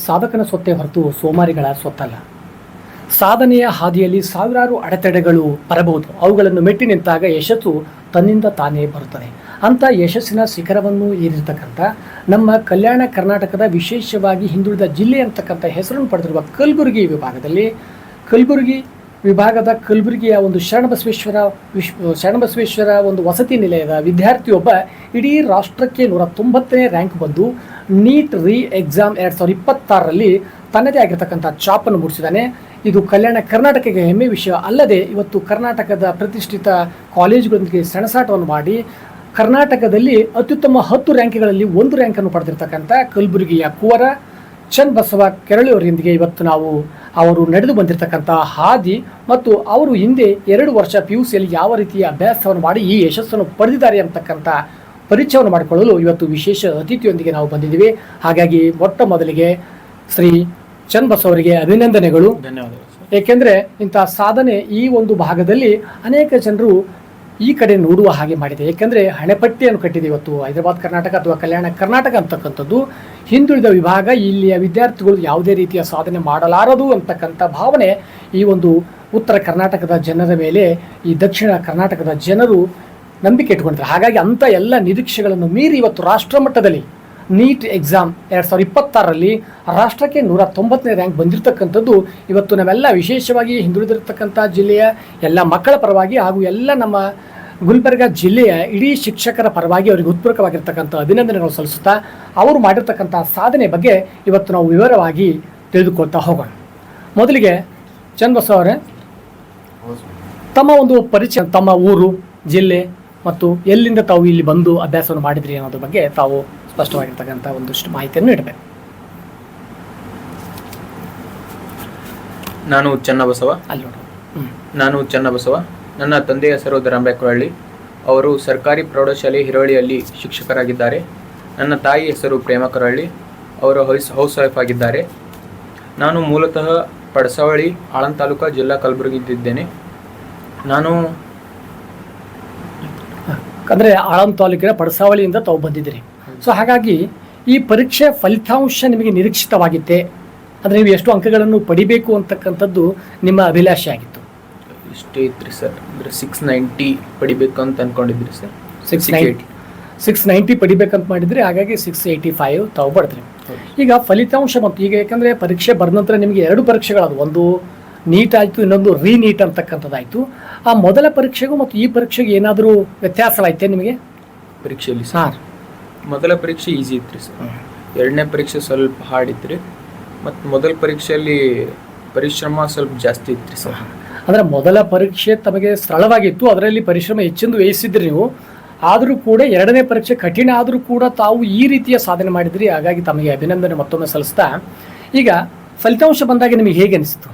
ಸಾಧಕನ ಸೊತ್ತೆ ಹೊರತು ಸೋಮಾರಿಗಳ ಸೊತ್ತಲ್ಲ. ಸಾಧನೆಯ ಹಾದಿಯಲ್ಲಿ ಸಾವಿರಾರು ಅಡೆತಡೆಗಳು ಬರಬಹುದು. ಅವುಗಳನ್ನು ಮೆಟ್ಟಿ ನಿಂತಾಗ ಯಶಸ್ಸು ತನ್ನಿಂದ ತಾನೇ ಬರುತ್ತದೆ. ಅಂಥ ಯಶಸ್ಸಿನ ಶಿಖರವನ್ನು ಏರಿರ್ತಕ್ಕಂಥ ನಮ್ಮ ಕಲ್ಯಾಣ ಕರ್ನಾಟಕದ ವಿಶೇಷವಾಗಿ ಹಿಂದುಳಿದ ಜಿಲ್ಲೆ ಅಂತಕ್ಕಂಥ ಹೆಸರನ್ನು ಪಡೆದಿರುವ ಕಲಬುರಗಿ ವಿಭಾಗದ ಕಲಬುರಗಿಯ ಒಂದು ಶರಣಬಸವೇಶ್ವರ ಒಂದು ವಸತಿ ನಿಲಯದ ವಿದ್ಯಾರ್ಥಿಯೊಬ್ಬ ಇಡೀ ರಾಷ್ಟ್ರಕ್ಕೆ 190ನೇ ರ್ಯಾಂಕ್ ಬಂದು ನೀಟ್ ಎಕ್ಸಾಮ್ 2026ರಲ್ಲಿ ತನ್ನದೇ ಆಗಿರ್ತಕ್ಕಂಥ ಛಾಪನ್ನು ಮೂಡಿಸಿದ್ದಾನೆ. ಇದು ಕಲ್ಯಾಣ ಕರ್ನಾಟಕಕ್ಕೆ ಹೆಮ್ಮೆ ವಿಷಯ ಅಲ್ಲದೆ ಇವತ್ತು ಕರ್ನಾಟಕದ ಪ್ರತಿಷ್ಠಿತ ಕಾಲೇಜುಗಳೊಂದಿಗೆ ಸೆಣಸಾಟವನ್ನು ಮಾಡಿ ಕರ್ನಾಟಕದಲ್ಲಿ ಅತ್ಯುತ್ತಮ 10 ರ್ಯಾಂಕ್ಗಳಲ್ಲಿ 1 ರ್ಯಾಂಕನ್ನು ಪಡೆದಿರ್ತಕ್ಕಂಥ ಕಲಬುರಗಿಯ ಕುವರ ಚನ್ನಬಸವ ಕೆರಳಿಯವರೊಂದಿಗೆ ಇವತ್ತು ನಾವು ಅವರು ನಡೆದು ಬಂದಿರತಕ್ಕಂಥ ಹಾದಿ ಮತ್ತು ಅವರು ಹಿಂದೆ 2 ವರ್ಷ PUCಯಲ್ಲಿ ಯಾವ ರೀತಿಯ ಅಭ್ಯಾಸವನ್ನು ಮಾಡಿ ಈ ಯಶಸ್ಸನ್ನು ಪಡೆದಿದ್ದಾರೆ ಅಂತಕ್ಕಂಥ ಪರಿಚಯವನ್ನು ಮಾಡಿಕೊಳ್ಳಲು ಇವತ್ತು ವಿಶೇಷ ಅತಿಥಿಯೊಂದಿಗೆ ನಾವು ಬಂದಿದ್ದೀವಿ. ಹಾಗಾಗಿ ಮೊಟ್ಟ ಮೊದಲಿಗೆ ಶ್ರೀ ಚನ್ನಬಸವ ಅವರಿಗೆ ಅಭಿನಂದನೆಗಳು. ಧನ್ಯವಾದಗಳು. ಏಕೆಂದರೆ ಇಂತಹ ಸಾಧನೆ ಈ ಒಂದು ಭಾಗದಲ್ಲಿ ಅನೇಕ ಜನರು ಈ ಕಡೆ ನೋಡುವ ಹಾಗೆ ಮಾಡಿದೆ. ಏಕೆಂದರೆ ಹಣೆಪಟ್ಟಿಯನ್ನು ಕಟ್ಟಿದೆ. ಇವತ್ತು ಹೈದರಾಬಾದ್ ಕರ್ನಾಟಕ ಅಥವಾ ಕಲ್ಯಾಣ ಕರ್ನಾಟಕ ಅಂತಕ್ಕಂಥದ್ದು ಹಿಂದುಳಿದ ವಿಭಾಗ, ಇಲ್ಲಿಯ ವಿದ್ಯಾರ್ಥಿಗಳು ಯಾವುದೇ ರೀತಿಯ ಸಾಧನೆ ಮಾಡಲಾರದು ಅಂತಕ್ಕಂಥ ಭಾವನೆ ಈ ಒಂದು ಉತ್ತರ ಕರ್ನಾಟಕದ ಜನರ ಮೇಲೆ ಈ ದಕ್ಷಿಣ ಕರ್ನಾಟಕದ ಜನರು ನಂಬಿಕೆ ಇಟ್ಕೊಂಡಿದ್ದಾರೆ. ಹಾಗಾಗಿ ಅಂಥ ಎಲ್ಲ ನಿರೀಕ್ಷೆಗಳನ್ನು ಮೀರಿ ಇವತ್ತು ರಾಷ್ಟ್ರ ಮಟ್ಟದಲ್ಲಿ ನೀಟ್ ಎಕ್ಸಾಮ್ 2026ರಲ್ಲಿ ರಾಷ್ಟ್ರಕ್ಕೆ 190ನೇ ರ್ಯಾಂಕ್ ಬಂದಿರತಕ್ಕಂಥದ್ದು ಇವತ್ತು ನಾವೆಲ್ಲ ವಿಶೇಷವಾಗಿ ಹಿಂದುಳಿದಿರತಕ್ಕಂಥ ಜಿಲ್ಲೆಯ ಎಲ್ಲ ಮಕ್ಕಳ ಪರವಾಗಿ ಹಾಗೂ ಎಲ್ಲ ನಮ್ಮ ಗುಲ್ಬರ್ಗ ಜಿಲ್ಲೆಯ ಇಡೀ ಶಿಕ್ಷಕರ ಪರವಾಗಿ ಅವರಿಗೆ ಉತ್ಪೂರ್ವಕವಾಗಿರ್ತಕ್ಕಂಥ ಅಭಿನಂದನೆಗಳು ಸಲ್ಲಿಸುತ್ತಾ ಅವರು ಮಾಡಿರ್ತಕ್ಕಂಥ ಸಾಧನೆ ಬಗ್ಗೆ ಇವತ್ತು ನಾವು ವಿವರವಾಗಿ ತಿಳಿದುಕೊಳ್ತಾ ಹೋಗೋಣ. ಮೊದಲಿಗೆ ಚನ್ನಬಸವ ಅವರೇ, ತಮ್ಮ ಒಂದು ಪರಿಚಯ, ತಮ್ಮ ಊರು, ಜಿಲ್ಲೆ ಮತ್ತು ಎಲ್ಲಿಂದ ತಾವು ಇಲ್ಲಿ ಬಂದು ಅಭ್ಯಾಸವನ್ನು ಮಾಡಿದ್ರಿ ಅನ್ನೋದ್ರ ಬಗ್ಗೆ ತಾವು ಸ್ಪಷ್ಟವಾಗಿರ್ತಕ್ಕಂಥ ಒಂದಷ್ಟು ಮಾಹಿತಿಯನ್ನು ನೀಡಬೇಕು. ನಾನು ಚನ್ನಬಸವ. ನನ್ನ ತಂದೆಯ ಹೆಸರು ಧರಂಬೇಕರಹಳ್ಳಿ. ಅವರು ಸರ್ಕಾರಿ ಪ್ರೌಢಶಾಲೆ ಹಿರೋಳಿಯಲ್ಲಿ ಶಿಕ್ಷಕರಾಗಿದ್ದಾರೆ. ನನ್ನ ತಾಯಿ ಹೆಸರು ಪ್ರೇಮಕರಹಳ್ಳಿ. ಅವರು ಹೌಸ್ ವೈಫ್ ಆಗಿದ್ದಾರೆ. ನಾನು ಮೂಲತಃ ಪಡಸವಳ್ಳಿ, ಆಳಂದ ತಾಲೂಕು, ಜಿಲ್ಲಾ ಕಲಬುರಗಿ ಇದ್ದೇನೆ. ನಾನು ಅಂದರೆ ಆಳಂದ ತಾಲೂಕಿನ ಪಡಸಾವಳಿಯಿಂದ ತಾವು ಬಂದಿದ್ದೀರಿ. ಸೊ ಹಾಗಾಗಿ ಈ ಪರೀಕ್ಷೆ ಫಲಿತಾಂಶ ನಿಮಗೆ ನಿರೀಕ್ಷಿತವಾಗಿತ್ತೆ ಅಂದರೆ ನೀವು ಎಷ್ಟು ಅಂಕಗಳನ್ನು ಪಡಿಬೇಕು ಅಂತಕ್ಕಂಥದ್ದು ನಿಮ್ಮ ಅಭಿಲಾಷೆ ಆಗಿತ್ತು? ಇಷ್ಟೇ ಇತ್ತು ಸರ್. ಅಂದರೆ 690 ಪಡಿಬೇಕು ಅಂತ ಅಂದ್ಕೊಂಡಿದ್ರಿ ಸರ್. 690 ಪಡಿಬೇಕಂತ ಮಾಡಿದ್ರಿ. ಹಾಗಾಗಿ 685 ತಾವು ಪಡೆದ್ರಿ. ಈಗ ಫಲಿತಾಂಶ ಮತ್ತು ಈಗ ಯಾಕಂದರೆ ಪರೀಕ್ಷೆ ಬರೆದ ನಂತರ ನಿಮಗೆ 2 ಪರೀಕ್ಷೆಗಳದು, ಒಂದು ನೀಟ್ ಆಯಿತು, ಇನ್ನೊಂದು ನೀಟ್ ಅಂತಕ್ಕಂಥದ್ದಾಯಿತು. ಆ ಮೊದಲ ಪರೀಕ್ಷೆಗೂ ಮತ್ತು ಈ ಪರೀಕ್ಷೆಗೆ ಏನಾದರೂ ವ್ಯತ್ಯಾಸವಾಯ್ತೆ ನಿಮಗೆ ಪರೀಕ್ಷೆಯಲ್ಲಿ? ಸರ್, ಮೊದಲ ಪರೀಕ್ಷೆ ಈಸಿ ಇತ್ತು ಸರ್. 2ನೇ ಪರೀಕ್ಷೆ ಸ್ವಲ್ಪ ಹಾರ್ಡ್ ಇತ್ತು ರೀ. ಮತ್ತು ಮೊದಲ ಪರೀಕ್ಷೆಯಲ್ಲಿ ಪರಿಶ್ರಮ ಸ್ವಲ್ಪ ಜಾಸ್ತಿ ಇತ್ತು ಸರ್. ಅಂದರೆ ಮೊದಲ ಪರೀಕ್ಷೆ ತಮಗೆ ಸರಳವಾಗಿತ್ತು, ಅದರಲ್ಲಿ ಪರಿಶ್ರಮ ಹೆಚ್ಚೆಂದು ವಹಿಸಿದ್ರಿ ನೀವು. ಆದರೂ ಕೂಡ 2ನೇ ಪರೀಕ್ಷೆ ಕಠಿಣ ಆದರೂ ಕೂಡ ತಾವು ಈ ರೀತಿಯ ಸಾಧನೆ ಮಾಡಿದ್ರಿ. ಹಾಗಾಗಿ ತಮಗೆ ಅಭಿನಂದನೆ ಮತ್ತೊಮ್ಮೆ ಸಲ್ಲಿಸ್ತಾ, ಈಗ ಫಲಿತಾಂಶ ಬಂದಾಗ ನಿಮಗೆ ಹೇಗೆ ಅನಿಸ್ತು?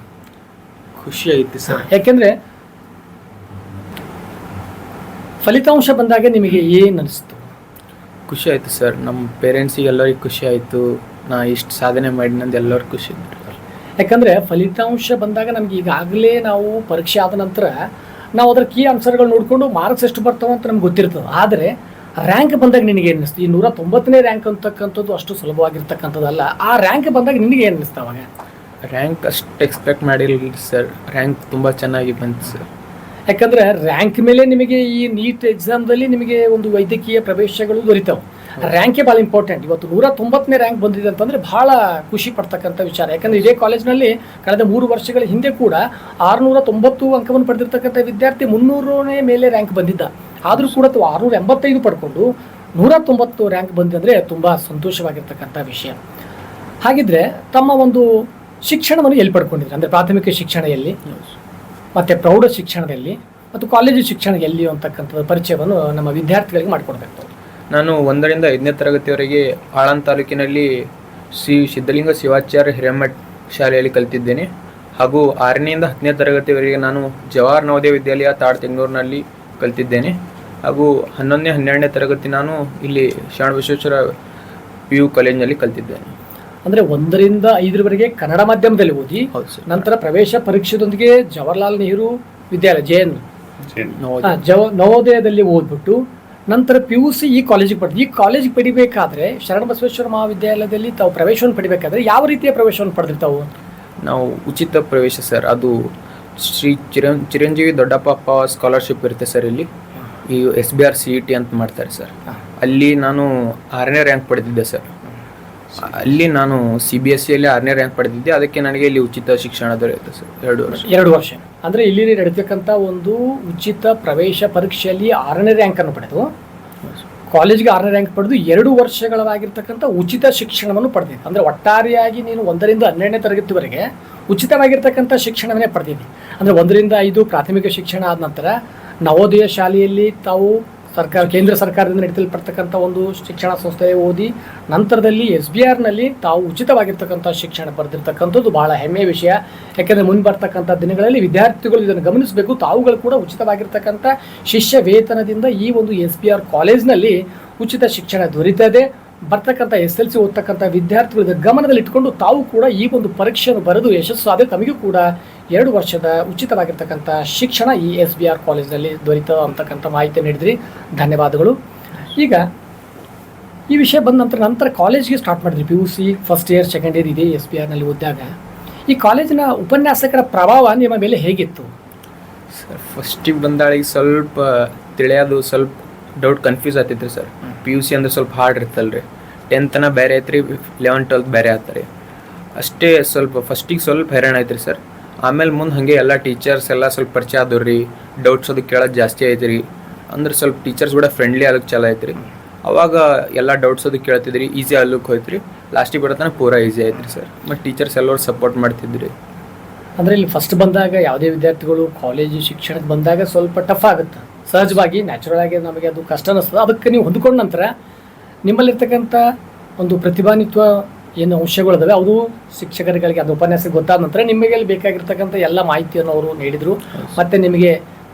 ಖುಷಿ ಆಯಿತು ಸರ್. ಯಾಕೆಂದರೆ ಫಲಿತಾಂಶ ಬಂದಾಗ ನಿಮಗೆ ಏನು ಅನಿಸ್ತು? ಖುಷಿ ಆಯಿತು ಸರ್. ನಮ್ಮ ಪೇರೆಂಟ್ಸಿಗೆ ಎಲ್ಲರಿಗೂ ಖುಷಿ ಆಯಿತು. ನಾ ಇಷ್ಟು ಸಾಧನೆ ಮಾಡಿನಂದು ಎಲ್ಲರೂ ಖುಷಿ ಇದ್ರು. ಯಾಕಂದರೆ ಫಲಿತಾಂಶ ಬಂದಾಗ ನಮ್ಗೆ ಈಗಾಗಲೇ ನಾವು ಪರೀಕ್ಷೆ ಆದ ನಂತರ ನಾವು ಅದರ ಕೀ ಆನ್ಸರ್ಗಳು ನೋಡಿಕೊಂಡು ಮಾರ್ಕ್ಸ್ ಎಷ್ಟು ಬರ್ತಾವೆ ಅಂತ ನಮ್ಗೆ ಗೊತ್ತಿರ್ತದೆ. ಆದರೆ ರ್ಯಾಂಕ್ ಬಂದಾಗ ನಿನಗೆ ಏನು ಅನಿಸ್ತು? ಈ 190ನೇ ರ್ಯಾಂಕ್ ಅಂತಕ್ಕಂಥದ್ದು ಅಷ್ಟು ಸುಲಭವಾಗಿರ್ತಕ್ಕಂಥದ್ದಲ್ಲ. ಆ ರ್ಯಾಂಕ್ ಬಂದಾಗ ನಿನಗೆ ಏನು ಅನಿಸ್ತು ಅವಾಗ? ರ್ಯಾಂಕ್ ಅಷ್ಟು ಎಕ್ಸ್ಪೆಕ್ಟ್ ಮಾಡಿರಲಿಲ್ಲ ಸರ್. ರ್ಯಾಂಕ್ ತುಂಬ ಚೆನ್ನಾಗಿ ಬಂತು ಸರ್. ಯಾಕಂದರೆ ರ್ಯಾಂಕ್ ಮೇಲೆ ನಿಮಗೆ ಈ ನೀಟ್ ಎಕ್ಸಾಮ್ದಲ್ಲಿ ನಿಮಗೆ ಒಂದು ವೈದ್ಯಕೀಯ ಪ್ರವೇಶಗಳು ದೊರೀತಾವೆ. ರ್ಯಾಂಕೇ ಭಾಳ ಇಂಪಾರ್ಟೆಂಟ್. ಇವತ್ತು 190ನೇ ರ್ಯಾಂಕ್ ಬಂದಿದೆ ಅಂತಂದರೆ ಭಾಳ ಖುಷಿ ಪಡ್ತಕ್ಕಂಥ ವಿಚಾರ. ಯಾಕಂದರೆ ಇದೇ ಕಾಲೇಜಿನಲ್ಲಿ ಕಳೆದ 3 ವರ್ಷಗಳ ಹಿಂದೆ ಕೂಡ 690 ಅಂಕವನ್ನು ಪಡೆದಿರ್ತಕ್ಕಂಥ ವಿದ್ಯಾರ್ಥಿ 300ನೇ ಮೇಲೆ ರ್ಯಾಂಕ್ ಬಂದಿದ್ದ. ಆದರೂ ಕೂಡ 685 ಪಡ್ಕೊಂಡು 190 ರ್ಯಾಂಕ್ ಬಂದಿದ್ದರೆ ತುಂಬ ಸಂತೋಷವಾಗಿರ್ತಕ್ಕಂಥ ವಿಷಯ. ಹಾಗಿದ್ರೆ ತಮ್ಮ ಒಂದು ಶಿಕ್ಷಣವನ್ನು ಎಲ್ಲಿ ಪಡ್ಕೊಂಡಿದ್ರೆ? ಅಂದರೆ ಪ್ರಾಥಮಿಕ ಶಿಕ್ಷಣ ಎಲ್ಲಿ, ಮತ್ತು ಪ್ರೌಢ ಶಿಕ್ಷಣದಲ್ಲಿ ಮತ್ತು ಕಾಲೇಜು ಶಿಕ್ಷಣ ಎಲ್ಲಿ ಅಂತಕ್ಕಂಥ ಪರಿಚಯವನ್ನು ನಮ್ಮ ವಿದ್ಯಾರ್ಥಿಗಳಿಗೆ ಮಾಡಿಕೊಡ್ಬೇಕು. ನಾನು 1ರಿಂದ 5ನೇ ತರಗತಿಯವರೆಗೆ ಆಳಂದ ತಾಲೂಕಿನಲ್ಲಿ ಶ್ರೀ ಸಿದ್ಧಲಿಂಗ ಶಿವಾಚಾರ್ಯ ಹಿರೇಮಠ ಶಾಲೆಯಲ್ಲಿ ಕಲಿತಿದ್ದೇನೆ. ಹಾಗೂ 6ನೇಯಿಂದ 10ನೇ ತರಗತಿಯವರೆಗೆ ನಾನು ಜವಾಹರ್ ನವೋದಯ ವಿದ್ಯಾಲಯ ತಾಡ್ತಿಂಗ್ನೂರಿನಲ್ಲಿ ಕಲಿತಿದ್ದೇನೆ. ಹಾಗೂ 11ನೇ 12ನೇ ತರಗತಿ ನಾನು ಇಲ್ಲಿ ಶರಣಬಸವೇಶ್ವರ PU ಕಾಲೇಜಿನಲ್ಲಿ ಕಲಿತಿದ್ದೇನೆ. ಅಂದರೆ 1ರಿಂದ 5ರವರೆಗೆ ಕನ್ನಡ ಮಾಧ್ಯಮದಲ್ಲಿ ಓದಿ, ನಂತರ ಪ್ರವೇಶ ಪರೀಕ್ಷೆದೊಂದಿಗೆ ಜವಾಹರ್ಲಾಲ್ ನೆಹರು ವಿದ್ಯಾಲಯ JN ನವೋದಯದಲ್ಲಿ ಓದ್ಬಿಟ್ಟು ನಂತರ PUC ಈ ಕಾಲೇಜಿಗೆ ಪಡೆದು, ಈ ಕಾಲೇಜಿಗೆ ಪಡಿಬೇಕಾದ್ರೆ ಶರಣಬಸವೇಶ್ವರ ಮಹಾವಿದ್ಯಾಲಯದಲ್ಲಿ ತಾವು ಪ್ರವೇಶವನ್ನು ಪಡಿಬೇಕಾದ್ರೆ ಯಾವ ರೀತಿಯ ಪ್ರವೇಶವನ್ನು ಪಡೆದಿರ್ತಾವು? ನಾವು ಉಚಿತ ಪ್ರವೇಶ ಸರ್. ಅದು ಶ್ರೀ ಚಿರಂಜೀವಿ ದೊಡ್ಡಪ್ಪ ಸ್ಕಾಲರ್ಶಿಪ್ ಇರುತ್ತೆ ಸರ್. ಇಲ್ಲಿ ಈ SBR CET ಅಂತ ಮಾಡ್ತಾರೆ ಸರ್. ಅಲ್ಲಿ ನಾನು 6ನೇ ರ್ಯಾಂಕ್ ಪಡೆದಿದ್ದೆ ಸರ್. ಅಲ್ಲಿ ನಾನು CBSEಯಲ್ಲಿ 6ನೇ ರ್ಯಾಂಕ್ ಪಡೆದಿದ್ದೆ. ಅದಕ್ಕೆ ನನಗೆ ಇಲ್ಲಿ ಉಚಿತ ಶಿಕ್ಷಣ ದೊರೆಯುತ್ತೆ ಸರ್. 2 ವರ್ಷ ಅಂದರೆ ಇಲ್ಲಿ ನಡೀತಕ್ಕಂಥ ಒಂದು ಉಚಿತ ಪ್ರವೇಶ ಪರೀಕ್ಷೆಯಲ್ಲಿ 6ನೇ ರ್ಯಾಂಕನ್ನು ಪಡೆದು ಕಾಲೇಜ್ಗೆ 6ನೇ ರ್ಯಾಂಕ್ ಪಡೆದು 2 ವರ್ಷಗಳಾಗಿರ್ತಕ್ಕಂಥ ಉಚಿತ ಶಿಕ್ಷಣವನ್ನು ಪಡೆದಿದ್ದೆ. ಅಂದರೆ ಒಟ್ಟಾರೆಯಾಗಿ ನೀನು 1ರಿಂದ 12ನೇ ತರಗತಿವರೆಗೆ ಉಚಿತವಾಗಿರ್ತಕ್ಕಂಥ ಶಿಕ್ಷಣವನ್ನೇ ಪಡೆದಿದ್ದೆ. ಅಂದರೆ 1ರಿಂದ 5 ಪ್ರಾಥಮಿಕ ಶಿಕ್ಷಣ ಆದ ನಂತರ ನವೋದಯ ಶಾಲೆಯಲ್ಲಿ ತಾವು ಕೇಂದ್ರ ಸರ್ಕಾರದಿಂದ ನಡೆಸಲ್ಪಡ್ತಕ್ಕಂಥ ಒಂದು ಶಿಕ್ಷಣ ಸಂಸ್ಥೆ ಓದಿ ನಂತರದಲ್ಲಿ SBRನಲ್ಲಿ ತಾವು ಉಚಿತವಾಗಿರ್ತಕ್ಕಂಥ ಶಿಕ್ಷಣ ಪಡೆದಿರ್ತಕ್ಕಂಥದ್ದು ಬಹಳ ಹೆಮ್ಮೆಯ ವಿಷಯ. ಯಾಕೆಂದರೆ ಮುಂದೆ ಬರ್ತಕ್ಕಂಥ ದಿನಗಳಲ್ಲಿ ವಿದ್ಯಾರ್ಥಿಗಳು ಇದನ್ನು ಗಮನಿಸಬೇಕು. ತಾವುಗಳು ಕೂಡ ಉಚಿತವಾಗಿರ್ತಕ್ಕಂಥ ಶಿಷ್ಯ ವೇತನದಿಂದ ಈ ಒಂದು SBR ಕಾಲೇಜ್ನಲ್ಲಿ ಉಚಿತ ಶಿಕ್ಷಣ ದೊರೀತದೆ. ಬರ್ತಕ್ಕಂಥ SLC ಓದ್ತಕ್ಕಂಥ ವಿದ್ಯಾರ್ಥಿಗಳ ಗಮನದಲ್ಲಿಟ್ಟುಕೊಂಡು ತಾವು ಕೂಡ ಈ ಒಂದು ಪರೀಕ್ಷೆಯನ್ನು ಬರೆದು ಯಶಸ್ಸು ಆದರೆ ತಮಗೂ ಕೂಡ 2 ವರ್ಷದ ಉಚಿತವಾಗಿರ್ತಕ್ಕಂಥ ಶಿಕ್ಷಣ ಈ SBR ಕಾಲೇಜ್ನಲ್ಲಿ ದೊರೀತ ಅಂತಕ್ಕಂಥ ಮಾಹಿತಿ ನೀಡಿದ್ರಿ. ಧನ್ಯವಾದಗಳು. ಈಗ ಈ ವಿಷಯ ಬಂದ ನಂತರ ಕಾಲೇಜ್ಗೆ ಸ್ಟಾರ್ಟ್ ಮಾಡಿದ್ರಿ. PUC first year second year ಇದೆ SBRನಲ್ಲಿ ಓದಿದಾಗ ಈ ಕಾಲೇಜಿನ ಉಪನ್ಯಾಸಕರ ಪ್ರಭಾವ ನಿಮ್ಮ ಮೇಲೆ ಹೇಗಿತ್ತು ಸರ್? ಫಸ್ಟಿಗೆ ಬಂದಾಳಿಗೆ ಸ್ವಲ್ಪ ತಿಳಿಯೋದು ಸ್ವಲ್ಪ ಡೌಟ್ ಕನ್ಫ್ಯೂಸ್ ಆಗ್ತೈತ್ರಿ ಸರ್. PUC ಅಂದ್ರೆ ಸ್ವಲ್ಪ ಹಾರ್ಡ್ ಇರ್ತಲ್ರಿ. 10th ಬೇರೆ ಐತ್ರಿ, 11th 12th ಬೇರೆ ಆಗ್ತಾರೆ. ಅಷ್ಟೇ ಸ್ವಲ್ಪ ಫಸ್ಟಿಗೆ ಸ್ವಲ್ಪ ಹೈರಾಣ ಐತ್ರಿ ಸರ್. ಆಮೇಲೆ ಮುಂದೆ ಹಾಗೆ ಎಲ್ಲ ಟೀಚರ್ಸ್ ಎಲ್ಲ ಸ್ವಲ್ಪ ಪರಿಚಯ ಆದವ್ರಿ. ಡೌಟ್ಸ್ ಅದು ಕೇಳೋದು ಜಾಸ್ತಿ ಐತ್ರಿ. ಅಂದ್ರೆ ಸ್ವಲ್ಪ ಟೀಚರ್ಸ್ ಕೂಡ ಫ್ರೆಂಡ್ಲಿ ಆಗೋಕ್ಕೆ ಚಲೋ ಐತ್ರಿ. ಅವಾಗ ಎಲ್ಲ ಡೌಟ್ಸ್ ಅದು ಕೇಳ್ತಿದ್ರಿ, ಈಸಿ ಆಗ್ಲಿಕ್ಕೆ ಹೋಯ್ತ್ರಿ. ಲಾಸ್ಟಿಗೆ ಬರೋತನ ಪೂರಾ ಈಸಿ ಆಯ್ತ್ರಿ ಸರ್. ಮತ್ತು ಟೀಚರ್ಸ್ ಎಲ್ಲರೂ ಸಪೋರ್ಟ್ ಮಾಡ್ತಿದ್ರಿ. ಅಂದರೆ ಇಲ್ಲಿ ಫಸ್ಟ್ ಬಂದಾಗ ಯಾವುದೇ ವಿದ್ಯಾರ್ಥಿಗಳು ಕಾಲೇಜು ಶಿಕ್ಷಣಕ್ಕೆ ಬಂದಾಗ ಸ್ವಲ್ಪ ಟಫ್ ಆಗುತ್ತೆ. ಸಹಜವಾಗಿ ನ್ಯಾಚುರಲ್ ಆಗಿ ನಮಗೆ ಅದು ಕಷ್ಟ ಅನ್ನಿಸ್ತದೆ. ಅದಕ್ಕೆ ನೀವು ಹೊಂದ್ಕೊಂಡ ನಂತರ ನಿಮ್ಮಲ್ಲಿರ್ತಕ್ಕಂಥ ಒಂದು ಪ್ರತಿಭಾನ್ವಿತ್ವ ಏನು ಅಂಶಗಳಿದಾವೆ ಅದು ಶಿಕ್ಷಕರುಗಳಿಗೆ ಅದು ಉಪನ್ಯಾಸಕ್ಕೆ ಗೊತ್ತಾದ ನಂತರ ನಿಮಗೆ ಬೇಕಾಗಿರ್ತಕ್ಕಂಥ ಎಲ್ಲ ಮಾಹಿತಿಯನ್ನು ಅವರು ನೀಡಿದರು ಮತ್ತು ನಿಮಗೆ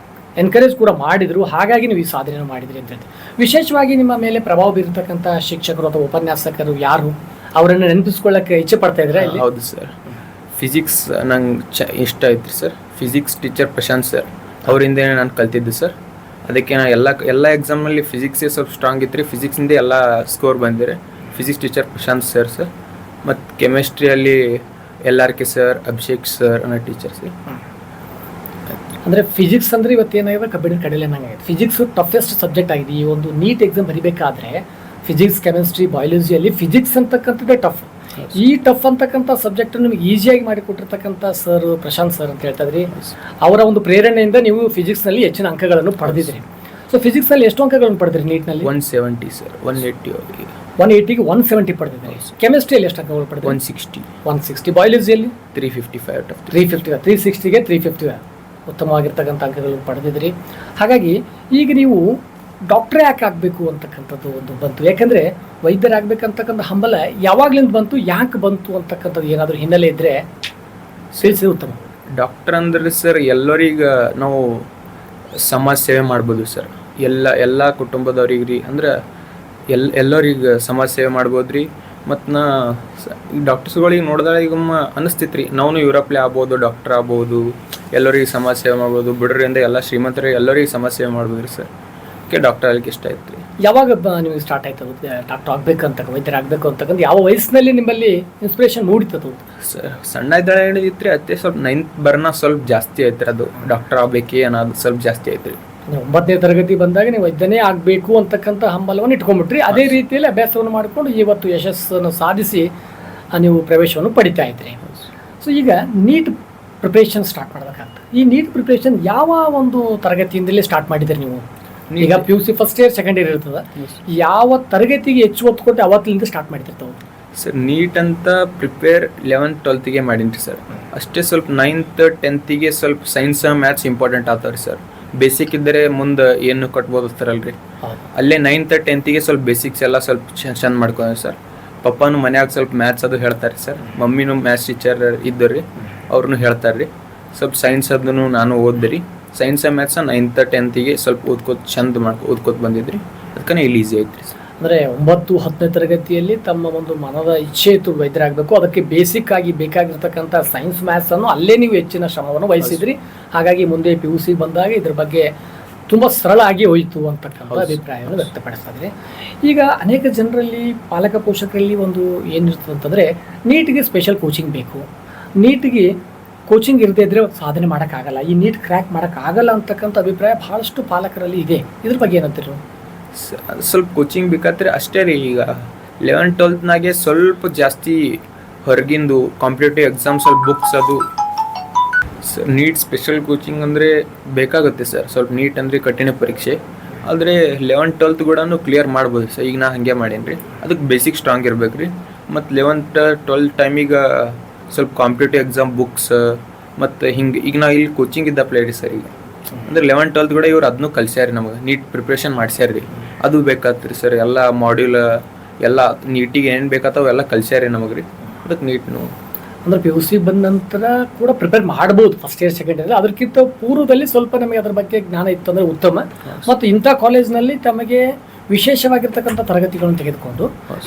ಎನ್ಕರೇಜ್ ಕೂಡ ಮಾಡಿದರು. ಹಾಗಾಗಿ ನೀವು ಈ ಸಾಧನೆಯನ್ನು ಮಾಡಿದ್ರಿ ಅಂತ ಹೇಳ್ತೀವಿ. ವಿಶೇಷವಾಗಿ ನಿಮ್ಮ ಮೇಲೆ ಪ್ರಭಾವ ಬೀರ್ತಕ್ಕಂಥ ಶಿಕ್ಷಕರು ಅಥವಾ ಉಪನ್ಯಾಸಕರು ಯಾರು, ಅವರನ್ನು ನೆನಪಿಸ್ಕೊಳ್ಳೋಕ್ಕೆ ಇಚ್ಛೆ ಪಡ್ತಾ ಇದ್ರೆ? ಹೌದು ಸರ್, ಫಿಸಿಕ್ಸ್ ನಂಗೆ ಇಷ್ಟ ಐತ್ರಿ sir. Physics teacher Prashant sir ಅವರಿಂದ ನಾನು ಕಲ್ತಿದ್ದೆ ಸರ್. ಅದಕ್ಕೆ ನಾನು ಎಲ್ಲ ಎಕ್ಸಾಮ್ನಲ್ಲಿ ಫಿಸಿಕ್ಸೇ ಸ್ವಲ್ಪ ಸ್ಟ್ರಾಂಗ್ ಇತ್ತು ರೀ. ಫಿಸಿಕ್ಸಿಂದ ಎಲ್ಲ ಸ್ಕೋರ್ ಬಂದಿರಿ. Physics teacher Prashant sir. ಮತ್ತು ಕೆಮಿಸ್ಟ್ರಿಯಲ್ಲಿ LRK ಸರ್, ಅಭಿಷೇಕ್ ಸರ್ ಅನ್ನೋ ಟೀಚರ್ಸ್. ಅಂದರೆ ಫಿಸಿಕ್ಸ್ ಅಂದರೆ ಇವತ್ತೇನಾಗಿದೆ ಕಬ್ಬಿಣ ಕಡಲೆ ನಂಗೆ ಫಿಸಿಕ್ಸ್ ಟಫೆಸ್ಟ್ ಸಬ್ಜೆಕ್ಟ್ ಆಗಿದೆ. ಈ ಒಂದು ನೀಟ್ ಎಕ್ಸಾಮ್ ಬರೀಬೇಕಾದ್ರೆ ಫಿಸಿಕ್ಸ್, ಕೆಮಿಸ್ಟ್ರಿ, ಬಯಾಲಜಿಯಲ್ಲಿ ಫಿಸಿಕ್ಸ್ ಅಂತಕ್ಕಂಥದ್ದೇ ಟಫ್. ಈ ಟಫ್ ಅಂತಕ್ಕಂಥ ಸಬ್ಜೆಕ್ಟ್ ನಿಮಗೆ ಈಸಿಯಾಗಿ ಮಾಡಿಕೊಟ್ಟಿರ್ತಕ್ಕಂಥ ಸರ್ ಪ್ರಶಾಂತ್ ಸರ್ ಅಂತ ಹೇಳ್ತಾ ಇದ್ರಿ. ಅವರ ಒಂದು ಪ್ರೇರಣೆಯಿಂದ ನೀವು ಫಿಸಿಕ್ಸ್ನಲ್ಲಿ ಹೆಚ್ಚಿನ ಅಂಕಗಳನ್ನು ಪಡೆದಿದ್ರಿ. ಸೊ ಫಿಸಿಕ್ಸ್ನಲ್ಲಿ ಎಷ್ಟು ಅಂಕಗಳನ್ನು ಪಡೆದ್ರಿ ನೀಟ್ನಲ್ಲಿ? 170 ಸರ್. 180ಗೆ 170 ಪಡೆದಿದ್ದಾರೆ. ಕೆಮಿಸ್ಟ್ರಿಯಲ್ಲಿ ಎಷ್ಟು ಅಂಕಗಳು ಪಡೆದಿರಿ? 160. ಬಯಾಲಜಿಯಲ್ಲಿ 355. 360ಗೆ 350 ಉತ್ತಮವಾಗಿರ್ತಕ್ಕಂಥ ಅಂಕಗಳನ್ನು ಪಡೆದಿದ್ರಿ. ಹಾಗಾಗಿ ಈಗ ನೀವು ಡಾಕ್ಟ್ರೇ ಯಾಕೆ ಆಗಬೇಕು ಅಂತಕ್ಕಂಥದ್ದು ಒಂದು ಬಂತು. ಯಾಕಂದರೆ ವೈದ್ಯರಾಗಬೇಕಂತಕ್ಕಂಥ ಹಂಬಲ ಯಾವಾಗಲಿಂದ ಬಂತು, ಯಾಕೆ ಬಂತು ಅಂತಕ್ಕಂಥದ್ದು ಏನಾದರೂ ಹಿನ್ನೆಲೆ ಇದ್ದರೆ ತಿಳಿಸಿದ್ರೆ ಉತ್ತಮ. ಡಾಕ್ಟರ್ ಅಂದ್ರೆ ಸರ್ ಎಲ್ಲರಿಗೆ ನಾವು ಸಮಾಜ ಸೇವೆ ಮಾಡ್ಬೋದು ಸರ್. ಎಲ್ಲ ಕುಟುಂಬದವ್ರಿಗೆ ರೀ, ಅಂದ್ರೆ ಎಲ್ಲರಿಗೆ ಸಮಾಜ ಸೇವೆ ಮಾಡ್ಬೋದು ರೀ. ಮತ್ತು ಈ ಡಾಕ್ಟರ್ಸ್ಗಳಿಗೆ ನೋಡಿದಾಗ ಈಗ ಅನ್ನಿಸ್ತೈತೆ ರೀ, ನಾವು ಯುರೋಪ್ಲೇ ಆಗ್ಬೋದು, ಡಾಕ್ಟರ್ ಆಗ್ಬೋದು, ಎಲ್ಲರಿಗೆ ಸಮಾಜ ಸೇವೆ ಮಾಡ್ಬೋದು. ಬಿಡ್ರಿಂದ ಎಲ್ಲ ಶ್ರೀಮಂತರಿಗೆ ಎಲ್ಲರಿಗೆ ಸಮಾಜ ಸೇವೆ ಮಾಡ್ಬೋದು ರೀ ಸರ್. ಅದಕ್ಕೆ ಡಾಕ್ಟರ್ ಆಗಲಿಕ್ಕೆ ಇಷ್ಟ ಆಯ್ತು ರೀ. ಯಾವಾಗ ನಿಮಗೆ ಸ್ಟಾರ್ಟ್ ಆಯ್ತು ಡಾಕ್ಟರ್ ಆಗಬೇಕಂತ, ವೈದ್ಯರಾಗಬೇಕು ಅಂತಕ್ಕಂಥ ಯಾವ ವಯಸ್ಸಿನಲ್ಲಿ ನಿಮ್ಮಲ್ಲಿ ಇನ್ಸ್ಪಿರೇಷನ್ ಮೂಡಿತದು? ಸರ್ ಸಣ್ಣ ಇದ್ದಾಳೆ ಹಿಡಿದಿತ್ತು ರೀ. ಅದೇ ಸ್ವಲ್ಪ 9th ಬರೋಣ ಸ್ವಲ್ಪ ಜಾಸ್ತಿ ಆಯ್ತು ರೀ. ಅದು ಡಾಕ್ಟರ್ ಆಗಬೇಕೇ ಅನ್ನೋದು ಸ್ವಲ್ಪ ಜಾಸ್ತಿ ಆಯ್ತು ರೀ. 9ನೇ ತರಗತಿ ಬಂದಾಗ ನೀವು ವೈದ್ಯನೇ ಆಗಬೇಕು ಅಂತಕ್ಕಂಥ ಹಂಬಲವನ್ನು ಇಟ್ಕೊಂಡ್ಬಿಟ್ರಿ. ಅದೇ ರೀತಿಯಲ್ಲಿ ಅಭ್ಯಾಸವನ್ನು ಮಾಡಿಕೊಂಡು ಇವತ್ತು ಯಶಸ್ಸನ್ನು ಸಾಧಿಸಿ ನೀವು ಪ್ರವೇಶವನ್ನು ಪಡಿತಾ ಇದ್ರಿ. ಸೊ ಈಗ ನೀಟ್ ಪ್ರಿಪ್ರೇಷನ್ ಸ್ಟಾರ್ಟ್ ಮಾಡಬೇಕಾಗ್ತದೆ. ಈ ನೀಟ್ ಪ್ರಿಪ್ರೇಷನ್ ಯಾವ ಒಂದು ತರಗತಿಯಿಂದಲೇ ಸ್ಟಾರ್ಟ್ ಮಾಡಿದ್ರಿ ನೀವು? ಈಗ PUC first year second year ಇರ್ತದೆ. ಯಾವ ತರಗತಿಗೆ ಹೆಚ್ಚು ಒತ್ತು ಕೊಟ್ಟು ಅವತ್ತಿನಿಂದ ಸ್ಟಾರ್ಟ್ ಮಾಡಿರ್ತಾವೆ ಸರ್? ನೀಟ್ ಅಂತ ಪ್ರಿಪೇರ್ 11th 12th ಮಾಡೀನಿ ಸರ್. ಅಷ್ಟೇ ಸ್ವಲ್ಪ 9th 10th ಸ್ವಲ್ಪ ಸೈನ್ಸ್ ಮ್ಯಾಥ್ಸ್ ಇಂಪಾರ್ಟೆಂಟ್ ಆಗ್ತಾವ್ರಿ ಸರ್. ಬೇಸಿಕ್ ಇದ್ದರೆ ಮುಂದೆ ಏನು ಕಟ್ಬೋದು ಅಂತಾರಲ್ರಿ, ಅಲ್ಲೇ 9th 10th ಸ್ವಲ್ಪ ಬೇಸಿಕ್ಸ್ ಎಲ್ಲ ಸ್ವಲ್ಪ ಚಂದ ಮಾಡ್ಕೊಂಡ್ರಿ ಸರ್. ಪಪ್ಪನೂ ಮನ್ಯಾಗ ಸ್ವಲ್ಪ ಮ್ಯಾಥ್ಸ್ ಅದು ಹೇಳ್ತಾರೆ ಸರ್. ಮಮ್ಮಿನೂ ಮ್ಯಾಥ್ಸ್ ಟೀಚರ್ ಇದ್ದರಿ, ಅವ್ರನ್ನೂ ಹೇಳ್ತಾರೆ ರೀ. ಸ್ವಲ್ಪ ಸೈನ್ಸ್ ಅದನ್ನು ನಾನು ಓದಿದ್ರಿ. ಸೈನ್ಸ್ ಮ್ಯಾಥ್ಸ 9th 10th ಸ್ವಲ್ಪ ಓದ್ಕೋತ ಬಂದಿದ್ರಿ. ಅದಕ್ಕೆ ಇಲ್ಲಿ ಈಸಿ ಐತ್ರಿ ಸರ್. ಅಂದರೆ 9, 10ನೇ ತರಗತಿಯಲ್ಲಿ ತಮ್ಮ ಒಂದು ಮನದ ಇಚ್ಛೆ ಇತ್ತು ವೈದ್ಯರಾಗಬೇಕು. ಅದಕ್ಕೆ ಬೇಸಿಕ್ ಆಗಿ ಬೇಕಾಗಿರ್ತಕ್ಕಂಥ ಸೈನ್ಸ್ ಮ್ಯಾಥ್ಸನ್ನು ಅಲ್ಲೇ ನೀವು ಹೆಚ್ಚಿನ ಶ್ರಮವನ್ನು ವಹಿಸಿದ್ರಿ. ಹಾಗಾಗಿ ಮುಂದೆ PUC ಬಂದಾಗ ಇದ್ರ ಬಗ್ಗೆ ತುಂಬ ಸರಳ ಆಗಿ ಹೋಯಿತು ಅಂತಕ್ಕಂಥ ಹೌದು. ಅಭಿಪ್ರಾಯವನ್ನು ವ್ಯಕ್ತಪಡಿಸ್ತಾ ಇದ್ದಾರೆ. ಈಗ ಅನೇಕ ಜನರಲ್ಲಿ ಪಾಲಕ ಪೋಷಕರಲ್ಲಿ ಒಂದು ಏನಿರ್ತದೆ ಅಂತಂದರೆ ನೀಟಿಗೆ ಸ್ಪೆಷಲ್ ಕೋಚಿಂಗ್ ಬೇಕು, ನೀಟಿಗೆ ಕೋಚಿಂಗ್ ಇರದೇ ಇದ್ದರೆ ಸಾಧನೆ ಮಾಡೋಕ್ಕಾಗಲ್ಲ, ಈ ನೀಟ್ ಕ್ರ್ಯಾಕ್ ಮಾಡೋಕ್ಕಾಗಲ್ಲ ಅಂತಕ್ಕಂಥ ಅಭಿಪ್ರಾಯ ಭಾಳಷ್ಟು ಪಾಲಕರಲ್ಲಿ ಇದೆ. ಇದ್ರ ಬಗ್ಗೆ ಏನಂತೀರಿ? ಸ್ವಲ್ಪ ಕೋಚಿಂಗ್ ಬೇಕಾದ್ರೆ ಅಷ್ಟೇ ರೀ. ಈಗ 11th-12th ಸ್ವಲ್ಪ ಜಾಸ್ತಿ ಹೊರಗಿಂದು ಕಾಂಪಿಟೇಟಿವ್ ಎಕ್ಸಾಮ್ ಸ್ವಲ್ಪ ಬುಕ್ಸ್ ಅದು ನೀಟ್ ಸ್ಪೆಷಲ್ ಕೋಚಿಂಗ್ ಅಂದರೆ ಬೇಕಾಗುತ್ತೆ ಸರ್. ಸ್ವಲ್ಪ ನೀಟ್ ಅಂದರೆ ಕಠಿಣ ಪರೀಕ್ಷೆ, ಆದರೆ 11th-12th ಕೂಡ ಕ್ಲಿಯರ್ ಮಾಡ್ಬೋದು ಸರ್. ಈಗ ನಾ ಹಾಗೆ ಮಾಡೀನಿ ರೀ. ಅದಕ್ಕೆ ಬೇಸಿಕ್ ಸ್ಟ್ರಾಂಗ್ ಇರ್ಬೇಕು ರೀ. ಮತ್ತು 11th-12th ಟೈಮಿಗೆ ಸ್ವಲ್ಪ ಕಾಂಪಿಟೇಟಿವ್ ಎಕ್ಸಾಮ್ ಬುಕ್ಸ್ ಮತ್ತು ಹಿಂಗೆ ಈಗ ನಾ ಇಲ್ಲಿ ಕೋಚಿಂಗ್ ಇದ್ದ ಪ್ಲೇ ರೀ ಸರ್. ಈಗ ಅಂದರೆ 11th-12th ಕೂಡ ಇವ್ರು ಅದನ್ನೂ ಕಲ್ಸ್ಯಾರ ನಮಗೆ, ನೀಟ್ ಪ್ರಿಪ್ರೇಷನ್ ಮಾಡ್ಸ್ಯಾರ ರೀ. ಅದು ಬೇಕಾಗ್ತದೆ ಸರ್. ಎಲ್ಲ ಮಾಡ್ಯೂಲ್ ಎಲ್ಲ ನೀಟಿಗೆ ಏನೇನು ಬೇಕಾಗ್ತಾವೆ ಎಲ್ಲ ಕಲ್ಸ್ಯಾರ ನಮಗೆ ರೀ. ಅದಕ್ಕೆ ನೀಟ್ನು ಅಂದರೆ PUC ಬಂದ ನಂತರ ಕೂಡ ಪ್ರಿಪೇರ್ ಮಾಡ್ಬೋದು ಫಸ್ಟ್ ಇಯರ್ ಸೆಕೆಂಡ್ ಇಯರ್. ಅದಕ್ಕಿಂತ ಪೂರ್ವದಲ್ಲಿ ಸ್ವಲ್ಪ ನಮಗೆ ಅದ್ರ ಬಗ್ಗೆ ಜ್ಞಾನ ಇತ್ತು ಅಂದರೆ ಉತ್ತಮ. ಮತ್ತು ಇಂಥ ಕಾಲೇಜ್ನಲ್ಲಿ ತಮಗೆ ವಿಶೇಷವಾಗಿರ್ತಕ್ಕಂಥ ತರಗತಿಗಳನ್ನು ತೆಗೆದುಕೊಂಡು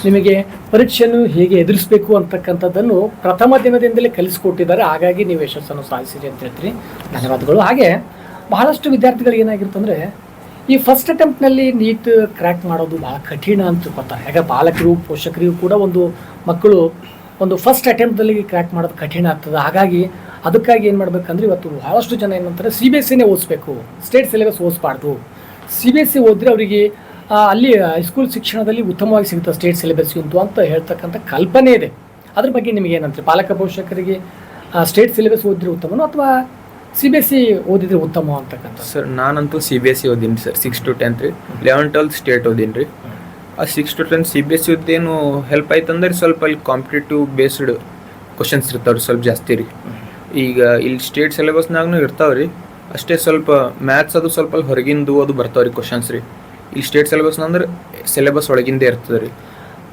ನಿಮಗೆ ಪರೀಕ್ಷೆಯನ್ನು ಹೇಗೆ ಎದುರಿಸಬೇಕು ಅಂತಕ್ಕಂಥದ್ದನ್ನು ಪ್ರಥಮ ದಿನದಿಂದಲೇ ಕಲಿಸ್ಕೊಟ್ಟಿದ್ದಾರೆ. ಹಾಗಾಗಿ ನೀವು ಯಶಸ್ಸನ್ನು ಸಾಧಿಸಿರಿ ಅಂತ ಹೇಳ್ತೀರಿ. ಧನ್ಯವಾದಗಳು. ಹಾಗೆ ಬಹಳಷ್ಟು ವಿದ್ಯಾರ್ಥಿಗಳು ಏನಾಗಿರ್ತಂದರೆ ಈ ಫಸ್ಟ್ ಅಟೆಂಪ್ಟ್ನಲ್ಲಿ ನೀಟ್ ಕ್ರ್ಯಾಕ್ ಮಾಡೋದು ಭಾಳ ಕಠಿಣ ಅಂತ ತಿಳ್ಕೊತಾರೆ. ಯಾಕೆ ಪಾಲಕರು ಪೋಷಕರಿಗೂ ಕೂಡ ಒಂದು ಮಕ್ಕಳು ಒಂದು ಫಸ್ಟ್ ಅಟೆಂಪ್ಟ್ದಲ್ಲಿ ಕ್ರ್ಯಾಕ್ ಮಾಡೋದು ಕಠಿಣ ಆಗ್ತದೆ. ಹಾಗಾಗಿ ಅದಕ್ಕಾಗಿ ಏನು ಮಾಡಬೇಕಂದ್ರೆ ಇವತ್ತು ಭಾಳಷ್ಟು ಜನ ಏನಂತಾರೆ CBSE ಓದಿಸ್ಬೇಕು, ಸ್ಟೇಟ್ ಸಿಲೆಬಸ್ ಓದಿಸ್ಬಾರ್ದು. CBSE ಓದಿದ್ರೆ ಅವರಿಗೆ ಅಲ್ಲಿ ಹೈಸ್ಕೂಲ್ ಶಿಕ್ಷಣದಲ್ಲಿ ಉತ್ತಮವಾಗಿ ಸಿಗುತ್ತೆ ಸ್ಟೇಟ್ ಸಿಲೆಬಸ್ಗಿಂತ ಅಂತ ಹೇಳ್ತಕ್ಕಂಥ ಕಲ್ಪನೆ ಇದೆ. ಅದ್ರ ಬಗ್ಗೆ ನಿಮಗೆ ಏನಂತಾರೆ? ಪಾಲಕ ಪೋಷಕರಿಗೆ ಸ್ಟೇಟ್ ಸಿಲೆಬಸ್ ಓದಿದ್ರೆ ಉತ್ತಮನೋ ಅಥವಾ CBSE ಓದಿದ್ರೆ ಉತ್ತಮ ಅಂತಕ್ಕಂಥ? ಸರ್ ನಾನಂತೂ CBSE ಓದೀನಿ ಸರ್. 6 to 10th ರೀ. 11th-12th ಸ್ಟೇಟ್ ಓದೀನಿ ರೀ. ಆ 6 to 10 CBSE ಓದ್ದೇನು ಹೆಲ್ಪ್ ಆಯ್ತು ಅಂದ್ರೆ ಸ್ವಲ್ಪ ಅಲ್ಲಿ ಕಾಂಪಿಟೇಟಿವ್ ಬೇಸ್ಡ್ ಕ್ವಶನ್ಸ್ ಇರ್ತಾವ್ರಿ ಸ್ವಲ್ಪ ಜಾಸ್ತಿ ರೀ. ಈಗ ಇಲ್ಲಿ ಸ್ಟೇಟ್ ಸಿಲೆಬಸ್ನಾಗೂ ಇರ್ತಾವೆ ರೀ, ಅಷ್ಟೇ ಸ್ವಲ್ಪ ಮ್ಯಾಥ್ಸ್ ಅದು ಸ್ವಲ್ಪ ಅಲ್ಲಿ ಹೊರಗಿಂದು ಅದು ಬರ್ತಾವ್ರಿ ಕ್ವಶನ್ಸ್ ರೀ. ಈ ಸ್ಟೇಟ್ ಸಿಲೆಬಸ್ನ ಅಂದ್ರೆ ಸಿಲೆಬಸ್ ಒಳಗಿಂದೇ ಇರ್ತದೆ ರೀ.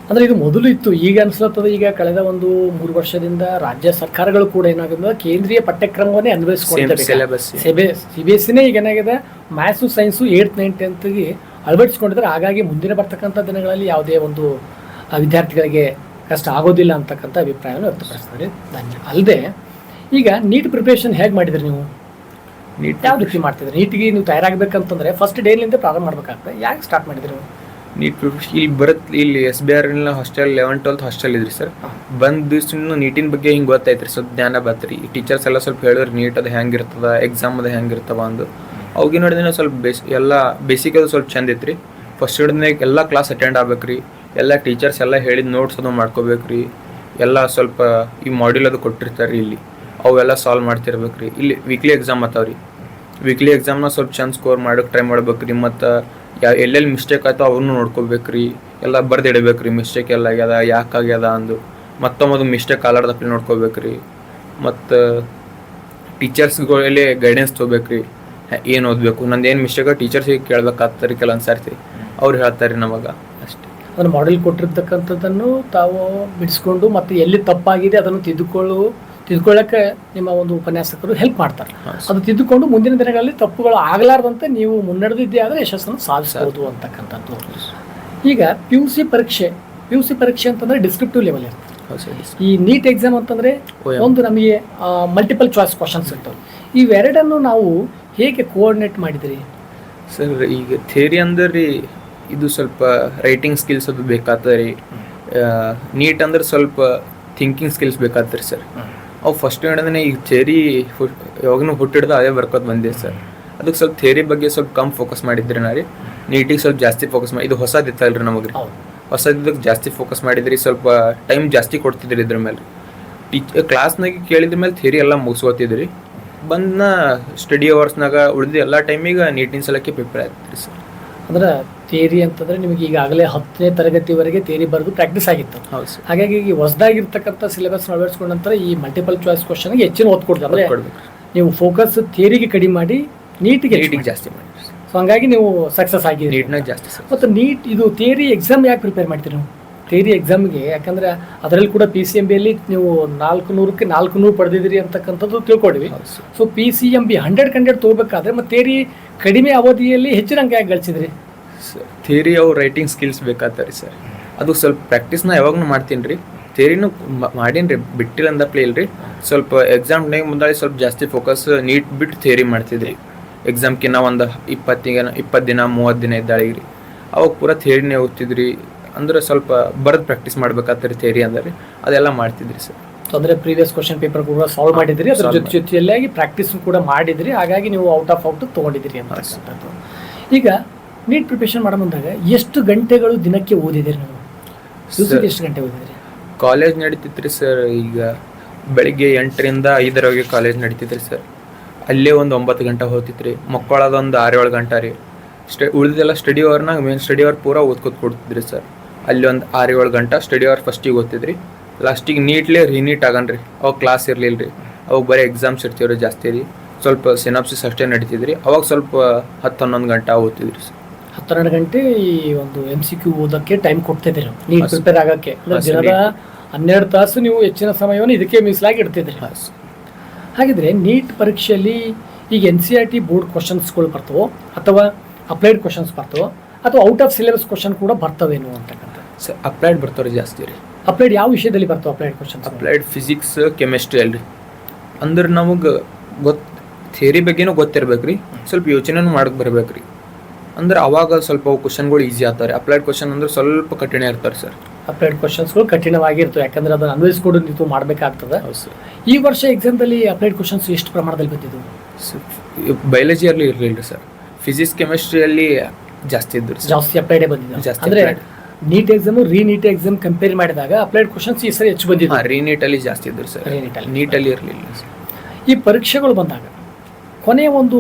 ಅಂದರೆ ಇದು ಮೊದಲು ಇತ್ತು, ಈಗ ಅನಿಸ್ಲತ್ತದ. ಈಗ ಕಳೆದ ಒಂದು 3 ವರ್ಷದಿಂದ ರಾಜ್ಯ ಸರ್ಕಾರಗಳು ಕೂಡ ಏನಾಗಿದೆ ಕೇಂದ್ರೀಯ ಪಠ್ಯಕ್ರಮವನ್ನೇ ಅನ್ವಯಿಸ್ಕೊಂಡಿದ್ದಾರೆ. ಸಿಲೆಬಸ್ CBSE ಈಗ ಏನಾಗಿದೆ maths science 8th 9th 10th ಅಳವಡಿಸ್ಕೊಂಡಿದ್ದಾರೆ. ಹಾಗಾಗಿ ಮುಂದಿನ ಬರ್ತಕ್ಕಂಥ ದಿನಗಳಲ್ಲಿ ಯಾವುದೇ ಒಂದು ವಿದ್ಯಾರ್ಥಿಗಳಿಗೆ ಕಷ್ಟ ಆಗೋದಿಲ್ಲ ಅಂತಕ್ಕಂಥ ಅಭಿಪ್ರಾಯವನ್ನು ವ್ಯಕ್ತಪಡಿಸ್ತಾರೆ. ಅಲ್ಲದೆ ಈಗ ನೀಟ್ ಪ್ರಿಪ್ರೇಷನ್ ಹೇಗೆ ಮಾಡಿದ್ರಿ ನೀವು? ನೀಟ್ ಯಾವ ರೀತಿ ಮಾಡ್ತಿದ್ರಿ? ನೀಟಿಗೆ ನೀವು ತಯಾರಾಗಬೇಕಂತಂದ್ರೆ ಫಸ್ಟ್ ಡೇಲಿಂದ ಪ್ರಾರಂಭ ಮಾಡ್ಬೇಕಾಗ್ತದೆ. ಯಾಕೆ ಸ್ಟಾರ್ಟ್ ಮಾಡಿದ್ರಿ? ನೀಟ್ ಪ್ರಿಪ್ರೇಷನ್ ಇಲ್ಲಿ ಬರುತ್ತೆ. ಇಲ್ಲಿ SBR ಹಾಸ್ಟೆಲ್ 11th-12th ಹಾಸ್ಟೆಲ್ ಇದ್ರಿ ಸರ್. ಬಂದ ದಿವ್ಸ ನೀಟಿನ ಬಗ್ಗೆ ಹಿಂಗೆ ಗೊತ್ತಾಯ್ತು ರೀ, ಸ್ವಲ್ಪ ಜ್ಞಾನ ಬತ್ರಿ. ಈ ಟೀಚರ್ಸ್ ಎಲ್ಲ ಸ್ವಲ್ಪ ಹೇಳಿದ್ರು ನೀಟ್ ಅದು ಹೆಂಗಿರ್ತದ, ಎಕ್ಸಾಮ್ ಅದು ಹೆಂಗಿರ್ತವ ಅಂದು. ಅವಾಗಿನ ನೋಡಿದ್ರೆ ಸ್ವಲ್ಪ ಎಲ್ಲ ಬೇಸಿಕ್ ಅದು ಸ್ವಲ್ಪ ಚಂದ ಐತ್ರಿ. ಫಸ್ಟ್ ಹಿಡಿದ್ಮೇಲೆ ಎಲ್ಲ ಕ್ಲಾಸ್ ಅಟೆಂಡ್ ಆಗ್ಬೇಕು ರೀ. ಎಲ್ಲ ಟೀಚರ್ಸ್ ಎಲ್ಲ ಹೇಳಿದ ನೋಟ್ಸ್ ಅದು ಮಾಡ್ಕೋಬೇಕು ರೀ. ಎಲ್ಲ ಸ್ವಲ್ಪ ಈ ಮಾಡ್ಯೂಲ್ ಅದು ಕೊಟ್ಟಿರ್ತಾರೆ ರೀ ಇಲ್ಲಿ, ಅವೆಲ್ಲ ಸಾಲ್ವ್ ಮಾಡ್ತಿರ್ಬೇಕು ರೀ. ಇಲ್ಲಿ ವೀಕ್ಲಿ ಎಕ್ಸಾಮ್ ಅತ್ತಾವ ರೀ. ವೀಕ್ಲಿ ಎಕ್ಸಾಮ್ನ ಸ್ವಲ್ಪ ಚಂದ ಸ್ಕೋರ್ ಮಾಡೋಕೆ ಟ್ರೈ ಮಾಡ್ಬೇಕು ರೀ. ಮತ್ತು ಎಲ್ಲೆಲ್ಲಿ ಮಿಸ್ಟೇಕ್ ಆಯ್ತು ಅವನು ನೋಡ್ಕೋಬೇಕು ರೀ. ಎಲ್ಲ ಬರ್ದಿಡಬೇಕು ರೀ, ಮಿಸ್ಟೇಕ್ ಎಲ್ಲ ಆಗ್ಯದ ಯಾಕೆ ಆಗ್ಯದ ಅಂದು. ಮತ್ತೊಮ್ಮದು ಮಿಸ್ಟೇಕ್ ಆಲಾರ್ದಪ್ಪಲಿ ನೋಡ್ಕೋಬೇಕು ರೀ. ಮತ್ತು ಟೀಚರ್ಸ್ಗಳಲ್ಲಿ ಗೈಡೆನ್ಸ್ ತೊಗೋಬೇಕು ರೀ, ಏನು ಓದಬೇಕು, ನಂದು ಏನು ಮಿಸ್ಟೇಕ ಟೀಚರ್ಸಿಗೆ ಕೇಳ್ಬೇಕಾಗ್ತಾರೆ ಕೆಲವೊಂದು ಸರ್ತಿ. ಅವ್ರು ಹೇಳ್ತಾರೆ ನಮಗೆ ಅಷ್ಟೇ. ಅದನ್ನು ಮಾಡೆಲ್ ಕೊಟ್ಟಿರ್ತಕ್ಕಂಥದ್ದನ್ನು ತಾವು ಬಿಡಿಸ್ಕೊಂಡು ಮತ್ತು ಎಲ್ಲಿ ತಪ್ಪಾಗಿದೆ ಅದನ್ನು ತಿದ್ದುಕೊಳ್ಳೋಕ್ಕೆ ನಿಮ್ಮ ಒಂದು ಉಪನ್ಯಾಸಕರು ಹೆಲ್ಪ್ ಮಾಡ್ತಾರೆ. ಅದು ತಿದ್ದುಕೊಂಡು ಮುಂದಿನ ದಿನಗಳಲ್ಲಿ ತಪ್ಪುಗಳು ಆಗಲಾರ್ದಂತೆ ನೀವು ಮುನ್ನಡೆದಿದ್ದೇ ಆದರೆ ಯಶಸ್ಸನ್ನು ಸಾಧಿಸಬಹುದು ಅಂತಕ್ಕಂಥದ್ದು. ಈಗ PUC ಪರೀಕ್ಷೆ ಅಂತಂದರೆ ಡಿಸ್ಕ್ರಿಪ್ಟಿವ್ ಲೆವೆಲ್ ಇರ್ತದೆ. ಈ ನೀಟ್ ಎಕ್ಸಾಮ್ ಅಂತಂದರೆ ಒಂದು ನಮಗೆ ಮಲ್ಟಿಪಲ್ ಚಾಯ್ಸ್ ಕ್ವಶನ್ಸ್ ಇರ್ತವೆ. ಇವೆರಡನ್ನು ನಾವು ಹೇಗೆ ಕೋಆರ್ಡಿನೇಟ್ ಮಾಡಿದಿರಿ ಸರ್? ಈಗ ಥಿಯರಿ ಅಂದ್ರೆ ರೀ ಇದು ಸ್ವಲ್ಪ ರೈಟಿಂಗ್ ಸ್ಕಿಲ್ಸ್ ಅದು ಬೇಕಾಗ್ತದೆ ರೀ. ನೀಟ್ ಅಂದ್ರೆ ಸ್ವಲ್ಪ ಥಿಂಕಿಂಗ್ ಸ್ಕಿಲ್ಸ್ ಬೇಕಾಗ್ತದೆ ರೀ ಸರ್. ಅವು ಫಸ್ಟ್ ಹೇಳಿದ್ರೆ ಈಗ ಥಿಯರಿ ಯಾವಾಗೂ ಹುಟ್ಟಿಡ್ದು ಅದೇ ಬರ್ಕೋದು ಬಂದಿದೆ ಸರ್. ಅದಕ್ಕೆ ಸ್ವಲ್ಪ ಥಿಯರಿ ಬಗ್ಗೆ ಸ್ವಲ್ಪ ಕಮ್ಮಿ ಫೋಕಸ್ ಮಾಡಿದ್ರಿ ನಾ ರೀ. ನೀಟಿಗೆ ಸ್ವಲ್ಪ ಜಾಸ್ತಿ ಫೋಕಸ್ ಮಾಡಿ, ಇದು ಹೊಸದಿತ್ತಲ್ಲ ರೀ ನಮಗೆ ರೀ. ಹೊಸದಕ್ಕೆ ಜಾಸ್ತಿ ಫೋಕಸ್ ಮಾಡಿದ್ರಿ, ಸ್ವಲ್ಪ ಟೈಮ್ ಜಾಸ್ತಿ ಕೊಡ್ತಿದ್ರಿ ಇದ್ರ ಮೇಲೆ. ಕ್ಲಾಸ್ನಾಗ ಕೇಳಿದ್ರ ಮೇಲೆ ಥಿಯರಿ ಎಲ್ಲ ಮುಗಿಸ್ಕೋತಿದ್ರಿ. ಬಂದ ಸ್ಟಡಿ ಅವರ್ಸ್ನಾಗ ಉಳಿದ ಎಲ್ಲ ಟೈಮಿಗೆ ನೀಟಿನ ಸಲಕ್ಕೆ ಪ್ರಿಪೇರ್ ಆಗ್ತಿದ್ರಿ ಸರ್. ಅಂದ್ರೆ ಥಿಯರಿ ಅಂತಂದರೆ ನಿಮಗೆ ಈಗಾಗಲೇ 10ನೇ ತರಗತಿವರೆಗೆ ಥಿಯರಿ ಬರೆದು ಪ್ರಾಕ್ಟೀಸ್ ಆಗಿತ್ತು. ಹೌದು ಸರ್. ಹಾಗಾಗಿ ಈಗ ಹೊಸದಾಗಿರ್ತಕ್ಕಂಥ ಸಿಲೆಬಸ್ ಅಳವಡಿಸ್ಕೊಂಡ ನಂತರ ಈ ಮಲ್ಟಿಪಲ್ ಚಾಯ್ಸ್ ಕ್ವಶನ್ಗೆ ಹೆಚ್ಚಿನ ಒತ್ತು ಕೊಡ್ತಾರೆ. ನೀವು ಫೋಕಸ್ ಥಿಯರಿಗೆ ಕಡಿಮೆ ಮಾಡಿ ನೀಟಿಗೆ ಜಾಸ್ತಿ ಮಾಡಿ. ಸೊ ಹಂಗಾಗಿ ನೀವು ಸಕ್ಸಸ್ ಆಗಿ ನೀಟ್ನಾಗ ಜಾಸ್ತಿ ಸರ್. ಮತ್ತು ನೀಟ್ ಇದು ಥಿಯರಿ ಎಕ್ಸಾಮ್ ಯಾಕೆ ಪ್ರಿಪೇರ್ ಮಾಡ್ತೀರಿ ನೀವು? ಥಿಯರಿ ಎಕ್ಸಾಮ್ಗೆ ಯಾಕಂದರೆ ಅದರಲ್ಲಿ ಕೂಡ PCMBಯಲ್ಲಿ ನೀವು 400ಕ್ಕೆ 400 ಪಡೆದಿದ್ದೀರಿ ಅಂತಕ್ಕಂಥದ್ದು ತಿಳ್ಕೊಂಡಿವಿ. ಸೊ PCMB 100 ತೊಗೋಬೇಕಾದ್ರೆ ಮತ್ತು ಥಿಯರಿ ಕಡಿಮೆ ಅವಧಿಯಲ್ಲಿ ಹೆಚ್ಚಿನ ಅಂಕ ಯಾಕೆ ಗಳಿಸಿದ್ರಿ ಸರ್? ಥಿಯರಿ ಅವು ರೈಟಿಂಗ್ ಸ್ಕಿಲ್ಸ್ ಬೇಕಾಗ್ತಾರೆ ರೀ ಸರ್. ಅದು ಸ್ವಲ್ಪ ಪ್ರಾಕ್ಟೀಸ್ನ ಯಾವಾಗೂ ಮಾಡ್ತೀನಿ ರೀ. ಥಿಯರಿನೂ ಮಾಡೀನಿ ರೀ, ಬಿಟ್ಟಿಲ್ಲ ಅಂದ ಪ್ಲೇ ಇಲ್ರಿ. ಸ್ವಲ್ಪ ಎಕ್ಸಾಮ್ ಟೈಮ್ ಮುಂದೆ ಸ್ವಲ್ಪ ಜಾಸ್ತಿ ಫೋಕಸ್ ನೀಟ್ ಬಿಟ್ಟು ಥಿಯರಿ ಮಾಡ್ತಿದ್ರಿ. ಎಕ್ಸಾಮ್ಕಿನ್ನ ಒಂದು 20 ದಿನ 30 ದಿನ ಇದ್ದಾಳೆ ರೀ. ಅವಾಗ ಪೂರ ಥಿಯರಿನೇ ಓದ್ತಿದ್ರಿ. ಅಂದ್ರೆ ಸ್ವಲ್ಪ ಬರೆದು ಪ್ರಾಕ್ಟೀಸ್ ಮಾಡ್ಬೇಕಾಗ್ತದೆ ಥಿಯರಿ ಅಂದರೆ ಅದೆಲ್ಲ ಮಾಡ್ತಿದ್ರಿ ಸರ್. ಅಂದರೆ ಪ್ರೀವಿಯಸ್ ಕ್ವಶನ್ ಪೇಪರ್ ಕೂಡ ಸಾಲ್ವ್ ಮಾಡಿದ್ರಿ, ಅದ್ರ ಜೊತೆಯಾಗಿ ಪ್ರಾಕ್ಟೀಸ್ ಕೂಡ ಮಾಡಿದ್ರಿ, ಹಾಗಾಗಿ ನೀವು ಔಟ್ ತೊಗೊಂಡಿದ್ದೀರಿ ಅಂತಕ್ಕಂಥದ್ದು. ಈಗ ನೀಟ್ ಪ್ರಿಪರೇಷನ್ ಮಾಡೋ ಮುಂದಾಗ ಎಷ್ಟು ಗಂಟೆಗಳು ದಿನಕ್ಕೆ ಓದಿದಿರಿ ನೀವು? ದಿವಸಕ್ಕೆ ಎಷ್ಟು ಗಂಟೆ ಓದಿದ್ರಿ? College ನಡೀತಿತ್ರಿ sir. ಈಗ ಬೆಳಿಗ್ಗೆ 8ರಿಂದ 5ರವರೆಗೆ ಕಾಲೇಜ್ ನಡೀತಿದ್ರಿ ಸರ್. ಅಲ್ಲೇ ಒಂದು 9 ಗಂಟೆ ಹೋಗ್ತಿತ್ತು ರೀ. ಮಕ್ಕಳದೊಂದು 6-7 ಗಂಟೆ ರೀ. ಉಳಿದೆಲ್ಲ ಸ್ಟಡಿ ಅವರ್ನಾಗ ಮೇನ್ ಸ್ಟಡಿ ಅವರ್ ಪೂರ ಓದ್ಕೊತ ಕೊಡ್ತಿದ್ರಿ ಸರ್. ಅಲ್ಲಿ ಒಂದು 6-7 ಗಂಟೆ ಸ್ಟಡಿ ಅವರ್ ಫಸ್ಟಿಗೆ ಓದ್ತಿದ್ರಿ. ಲಾಸ್ಟಿಗೆ ನೀಟ್ಲೇ ರೀನೀಟ್ ಆಗನ್ರಿ. ಅವಾಗ ಕ್ಲಾಸ್ ಇರಲಿಲ್ಲ ರೀ. ಅವಾಗ ಬರೀ ಎಕ್ಸಾಮ್ಸ್ ಇರ್ತೀವ್ರಿ ಜಾಸ್ತಿ ರೀ. ಸ್ವಲ್ಪ ಸಿನಾಪ್ಸಿಸ್ ಅಷ್ಟೇ ನಡೀತಿದ್ರಿ. ಅವಾಗ ಸ್ವಲ್ಪ 10-11 ಗಂಟೆ ಓದ್ತಿದ್ರಿ ಸರ್. 12 ಗಂಟೆ ಈ ಒಂದು MCQ ಓದೋಕ್ಕೆ ಟೈಮ್ ಕೊಡ್ತಿದ್ದೀರಿ ನೀಟ್ ಪ್ರಿಪೇರ್ ಆಗೋಕ್ಕೆ. ದಿನದ 12 ತಾಸು ನೀವು ಹೆಚ್ಚಿನ ಸಮಯವನ್ನು ಇದಕ್ಕೆ ಮೀಸಲಾಗಿ ಇಡ್ತಿದ್ರಿ. ಹಾಗಿದ್ರೆ ನೀಟ್ ಪರೀಕ್ಷೆಯಲ್ಲಿ ಈಗ NCERT ಬೋರ್ಡ್ ಕ್ವಶನ್ಸ್ಗಳು ಬರ್ತವೋ ಅಥವಾ ಅಪ್ಲೈಡ್ ಕ್ವಶನ್ಸ್ ಬರ್ತವೋ ಅಥವಾ ಔಟ್ ಆಫ್ ಸಿಲೆಬಸ್ ಕ್ವಶನ್ ಕೂಡ ಬರ್ತವೇನು ಅಂತಕ್ಕಂಥ? ಸರ್ ಅಪ್ಲೈಡ್ ಬರ್ತಾವ್ರಿ ಜಾಸ್ತಿ ರೀ. ಅಪ್ಲೈಡ್ ಯಾವ ವಿಷಯದಲ್ಲಿ ಬರ್ತಾವೆ applied questions? Applied physics chemistry ಅಲ್ರಿ. ಅಂದ್ರೆ ನಮಗೆ ಥಿಯರಿ ಬಗ್ಗೆನೂ ಗೊತ್ತಿರ್ಬೇಕು ರೀ, ಸ್ವಲ್ಪ ಯೋಚನೆನೂ ಮಾಡಕ್ಕೆ ಬರ್ಬೇಕು ರೀ. ಅಂದ್ರೆ ಅವಾಗ ಸ್ವಲ್ಪ ಕ್ವಶನ್ಗಳು ಈಸಿ ಆಗ್ತಾರೆ. ಅಪ್ಲೈಡ್ ಕ್ವಶನ್ ಅಂದ್ರೆ ಸ್ವಲ್ಪ ಕಠಿಣ ಇರ್ತಾರೆ ಸರ್. ಅಪ್ಲೈಡ್ ಕ್ವಶನ್ಸ್ಗಳು ಕಠಿಣವಾಗಿರ್ತವೆ, ಯಾಕಂದ್ರೆ ಅದನ್ನು ಅನ್ವಯಿಸ್ಕೊಂಡು ನೀವು ಮಾಡಬೇಕಾಗ್ತದೆ. ಈ ವರ್ಷ ಎಕ್ಸಾಮ್ದಲ್ಲಿ ಅಪ್ಲೈಡ್ ಕ್ವಶನ್ಸ್ ಎಷ್ಟು ಪ್ರಮಾಣದಲ್ಲಿ ಬಂದಿದ್ದು? ಬಯಾಲಜಿಯಲ್ಲಿ ಇರಲಿಲ್ಲ ರೀ ಸರ್. ಫಿಸಿಕ್ಸ್ ಕೆಮಿಸ್ಟ್ರಿಯಲ್ಲಿ ಜಾಸ್ತಿ ಇದ್ದು ಜಾಸ್ತಿ ಅಪ್ಲೈಡೇ ಬಂದಿದ್ದು. ಜಾಸ್ತಿ ಅಂದರೆ ನೀಟ್ ಎಕ್ಸಾಮು ರೀನೀಟ್ ಎಕ್ಸಾಮ್ ಕಂಪೇರ್ ಮಾಡಿದಾಗ ಅಪ್ಲೈಡ್ ಕ್ವಶನ್ಸ್ ಈ ಸರಿ ಹೆಚ್ಚು ಬಂದಿದ್ದು. ರೀನೀಟಲ್ಲಿ ಜಾಸ್ತಿ ಇದ್ರು ಸರ್. ನೀಟಲ್ಲಿ ಇರಲಿಲ್ಲ ಸರ್. ಈ ಪರೀಕ್ಷೆಗಳು ಬಂದಾಗ ಕೊನೆಯ ಒಂದು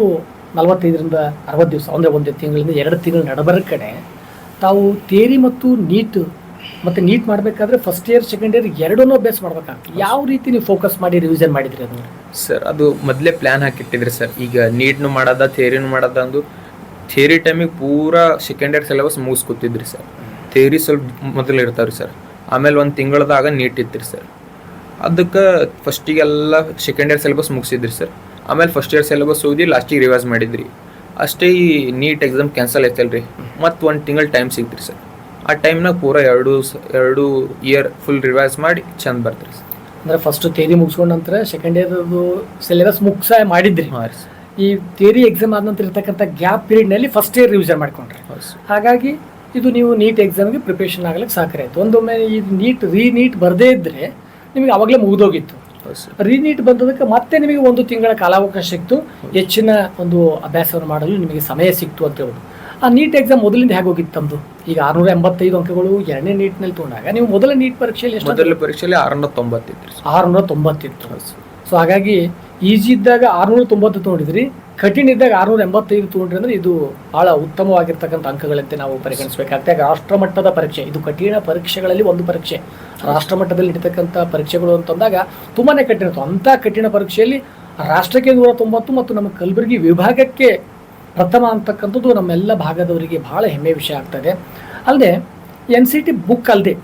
45ರಿಂದ 60 ದಿವಸ ಅಂದರೆ 1 ತಿಂಗಳಿಂದ 2 ತಿಂಗಳ ನಡಬರ ಕಡೆ ತಾವು ಥಿಯರಿ ಮತ್ತು ನೀಟ್ ಮಾಡಬೇಕಾದ್ರೆ ಫಸ್ಟ್ ಇಯರ್ ಸೆಕೆಂಡ್ ಇಯರ್ ಎರಡನ್ನೂ ಅಭ್ಯಾಸ ಮಾಡ್ಬೇಕಾಗ್ತದೆ. ಯಾವ ರೀತಿ ನೀವು ಫೋಕಸ್ ಮಾಡಿ ರಿವಿಷನ್ ಮಾಡಿದ್ರಿ ಅದನ್ನು? ಸರ್ ಅದು ಮೊದಲೇ ಪ್ಲ್ಯಾನ್ ಹಾಕಿಟ್ಟಿದ್ರಿ ಸರ್. ಈಗ ನೀಟ್ನು ಮಾಡೋದ ಥಿಯರಿನೂ ಮಾಡೋದ ಅಂದು ಥಿಯರಿ ಟೈಮಿಗೆ ಪೂರಾ ಸೆಕೆಂಡ್ ಇಯರ್ ಸಿಲೆಬಸ್ ಮುಗಿಸ್ಕೊತಿದ್ರಿ ಸರ್. ಥಿಯರಿ ಸ್ವಲ್ಪ ಮೊದಲು ಇರ್ತಾವ್ರಿ ಸರ್. ಆಮೇಲೆ 1 ತಿಂಗಳದಾಗ ನೀಟ್ ಇತ್ತಿರಿ ಸರ್. ಅದಕ್ಕೆ ಫಸ್ಟಿಗೆಲ್ಲ ಸೆಕೆಂಡ್ ಇಯರ್ ಸಿಲೆಬಸ್ ಮುಗಿಸಿದ್ರಿ ಸರ್. ಆಮೇಲೆ ಫಸ್ಟ್ ಇಯರ್ ಸಿಲೆಬಸ್ ಓದಿ ಲಾಸ್ಟಿಗೆ ರಿವೈಸ್ ಮಾಡಿದ್ರಿ. ಅಷ್ಟೇ ಈ ನೀಟ್ ಎಕ್ಸಾಮ್ ಕ್ಯಾನ್ಸಲ್ ಆಯ್ತಲ್ರಿ. ಮತ್ತು 1 ತಿಂಗಳು ಟೈಮ್ ಸಿಗ್ತೀರಿ ಸರ್. ಆ ಟೈಮ್ನಾಗ ಪೂರಾ ಎರಡು ಇಯರ್ ಫುಲ್ ರಿವೈಸ್ ಮಾಡಿ ಚಂದ ಬರ್ತೀರಿ ಸರ್. ಅಂದರೆ ಫಸ್ಟ್ ಥಿಯರಿ ಮುಗಿಸ್ಕೊಂಡ ನಂತರ ಸೆಕೆಂಡ್ ಇಯರ್ದು ಸಿಲೆಬಸ್ ಮಾಡಿದ್ರಿ. ಈ ಥಿಯರಿ ಎಕ್ಸಾಮ್ ಆದ ನಂತರ ಇರ್ತಕ್ಕಂಥ ಗ್ಯಾಪ್ ಪೀರಿಯಡ್ನಲ್ಲಿ ಫಸ್ಟ್ ಇಯರ್ ರಿವಿಷನ್ ಮಾಡ್ಕೊಂಡ್ರಿ. ಹಾಗಾಗಿ ಇದು ನೀವು ನೀಟ್ ಎಕ್ಸಾಮ್ಗೆ ಪ್ರಿಪ್ರೇಷನ್ ಆಗ್ಲಿಕ್ಕೆ ಸಹಕಾರಿ ಆಯಿತು. ಒಂದೊಮ್ಮೆ ಈ ರೀನೀಟ್ ಬರದೇ ಇದ್ದರೆ ನಿಮಗೆ ಅವಾಗಲೇ ಮುಗಿದೋಗಿತ್ತು. ರೀನೀಟ್ ಬಂದದಕ್ಕೆ ಮತ್ತೆ ನಿಮಗೆ 1 ತಿಂಗಳ ಕಾಲಾವಕಾಶ ಸಿಕ್ತು, ಹೆಚ್ಚಿನ ಒಂದು ಅಭ್ಯಾಸವನ್ನು ಮಾಡಲು ನಿಮಗೆ ಸಮಯ ಸಿಕ್ತು ಅಂತ ಹೇಳೋದು. ಆ ನೀಟ್ ಎಕ್ಸಾಮ್ ಮೊದಲಿಂದ ಹೇಗೆ ಹೋಗಿತ್ತು ತಮ್ಮದು? ಈಗ 685 ಅಂಕಗಳು 2ನೇ ನೀಟ್ನಲ್ಲಿ ತೊಗೊಂಡಾಗ ನೀವು ಮೊದಲ ನೀಟ್ ಪರೀಕ್ಷೆಯಲ್ಲಿ ಎಷ್ಟು? ಮೊದಲ ಪರೀಕ್ಷೆಯಲ್ಲಿ 690 ಇತ್ತು. 690 ಇತ್ತು. ಸೊ ಹಾಗಾಗಿ ಈಜಿ ಇದ್ದಾಗ 690 ತೊಗೊಂಡಿದ್ರಿ, ಕಠಿಣ ಇದ್ದಾಗ 685 ತೊಗೊಂಡ್ರಿ ಅಂದರೆ ಇದು ಭಾಳ ಉತ್ತಮವಾಗಿರ್ತಕ್ಕಂಥ ಅಂಕಗಳಂತೆ ನಾವು ಪರಿಗಣಿಸಬೇಕಾಗ್ತದೆ. ರಾಷ್ಟ್ರಮಟ್ಟದ ಪರೀಕ್ಷೆ ಇದು, ಕಠಿಣ ಪರೀಕ್ಷೆಗಳಲ್ಲಿ ಒಂದು ಪರೀಕ್ಷೆ. ರಾಷ್ಟ್ರಮಟ್ಟದಲ್ಲಿ ನಡೀತಕ್ಕಂಥ ಪರೀಕ್ಷೆಗಳು ಅಂತಂದಾಗ ತುಂಬಾ ಕಠಿಣ. ಅಂಥ ಕಠಿಣ ಪರೀಕ್ಷೆಯಲ್ಲಿ ರಾಷ್ಟ್ರಕ್ಕೆ 190 ಮತ್ತು ನಮ್ಮ ಕಲಬುರಗಿ ವಿಭಾಗಕ್ಕೆ ಪ್ರಥಮ ಅಂತಕ್ಕಂಥದ್ದು ನಮ್ಮೆಲ್ಲ ಭಾಗದವರಿಗೆ ಭಾಳ ಹೆಮ್ಮೆಯ ವಿಷಯ ಆಗ್ತದೆ. ಅಲ್ಲದೆ NCERT ಬುಕ್ ಅಲ್ಲದೆ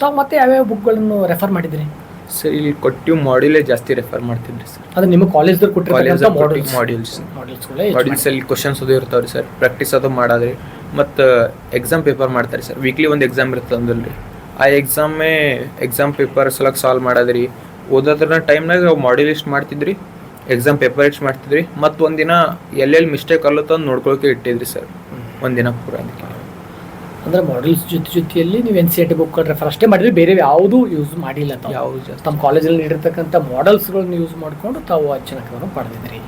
ತಾವು ಮತ್ತೆ ಯಾವ್ಯಾವ ಬುಕ್ಗಳನ್ನು ರೆಫರ್ ಮಾಡಿದ್ರಿ ಸರ್? ಇಲ್ಲಿ ಕೊಟ್ಟಿವ್ ಮಾಡ್ಯೂಲೇ ಜಾಸ್ತಿ ರೆಫರ್ ಮಾಡ್ತಿದ್ರಿ ಸರ್. ಅದು ನಿಮ್ಮ ಕಾಲೇಜ್ದಲ್ಲಿ ಕೊಟ್ಟಿರ್ತಕ್ಕಂಥ ಮಾಡ್ಯೂಲ್ಸಲ್ಲಿ ಕ್ವಶನ್ಸ್ ಅದು ಇರ್ತಾವ್ರಿ ಸರ್. ಪ್ರಾಕ್ಟೀಸ್ ಅದು ಮಾಡೋದ್ರಿ. ಮತ್ತು ಎಕ್ಸಾಮ್ ಪೇಪರ್ ಮಾಡ್ತಾರೆ ಸರ್. ವೀಕ್ಲಿ ಒಂದು ಎಕ್ಸಾಮ್ ಇರ್ತಂದ್ರಿ. ಆ ಎಕ್ಸಾಮ್ ಪೇಪರ್ ಸಲಕ್ ಸಾಲ್ವ್ ಮಾಡೋದ್ರಿ. ಓದೋದ್ರ ಟೈಮ್ನಾಗ ಮಾಡ್ಯೂಲ್ ಇಷ್ಟು ಮಾಡ್ತಿದ್ರಿ, ಎಕ್ಸಾಮ್ ಪೇಪರ್ ಇಷ್ಟು ಮಾಡ್ತಿದ್ರಿ. ಮತ್ತು ಒಂದಿನ ಎಲ್ಲೆಲ್ಲಿ ಮಿಸ್ಟೇಕ್ ಅಲ್ಲತ್ತಂದು ನೋಡ್ಕೊಳಕ್ಕೆ ಇಟ್ಟಿದ್ರಿ ಸರ್. ಒಂದಿನ ಪೂರ. ಅಂದರೆ ಮಾಡಲ್ಸ್ ಜೊತೆಯಲ್ಲಿ ನೀವು NCERT ಬುಕ್ ರೆಫರ್ ಅಷ್ಟೇ ಮಾಡಿದ್ರೆ ಬೇರೆ ಯಾವುದೂ ಯೂಸ್ ಮಾಡಿಲ್ಲ. ತಮ್ಮ ಕಾಲೇಜಲ್ಲಿ ನೀಡಿರ್ತಕ್ಕಂಥ ಮಾಡೆಲ್ಸ್ಗಳನ್ನ ಯೂಸ್ ಮಾಡಿಕೊಂಡು ತಾವು ಅಚ್ಚನಕವನ್ನು ಪಡೆದಿದ್ರಿ.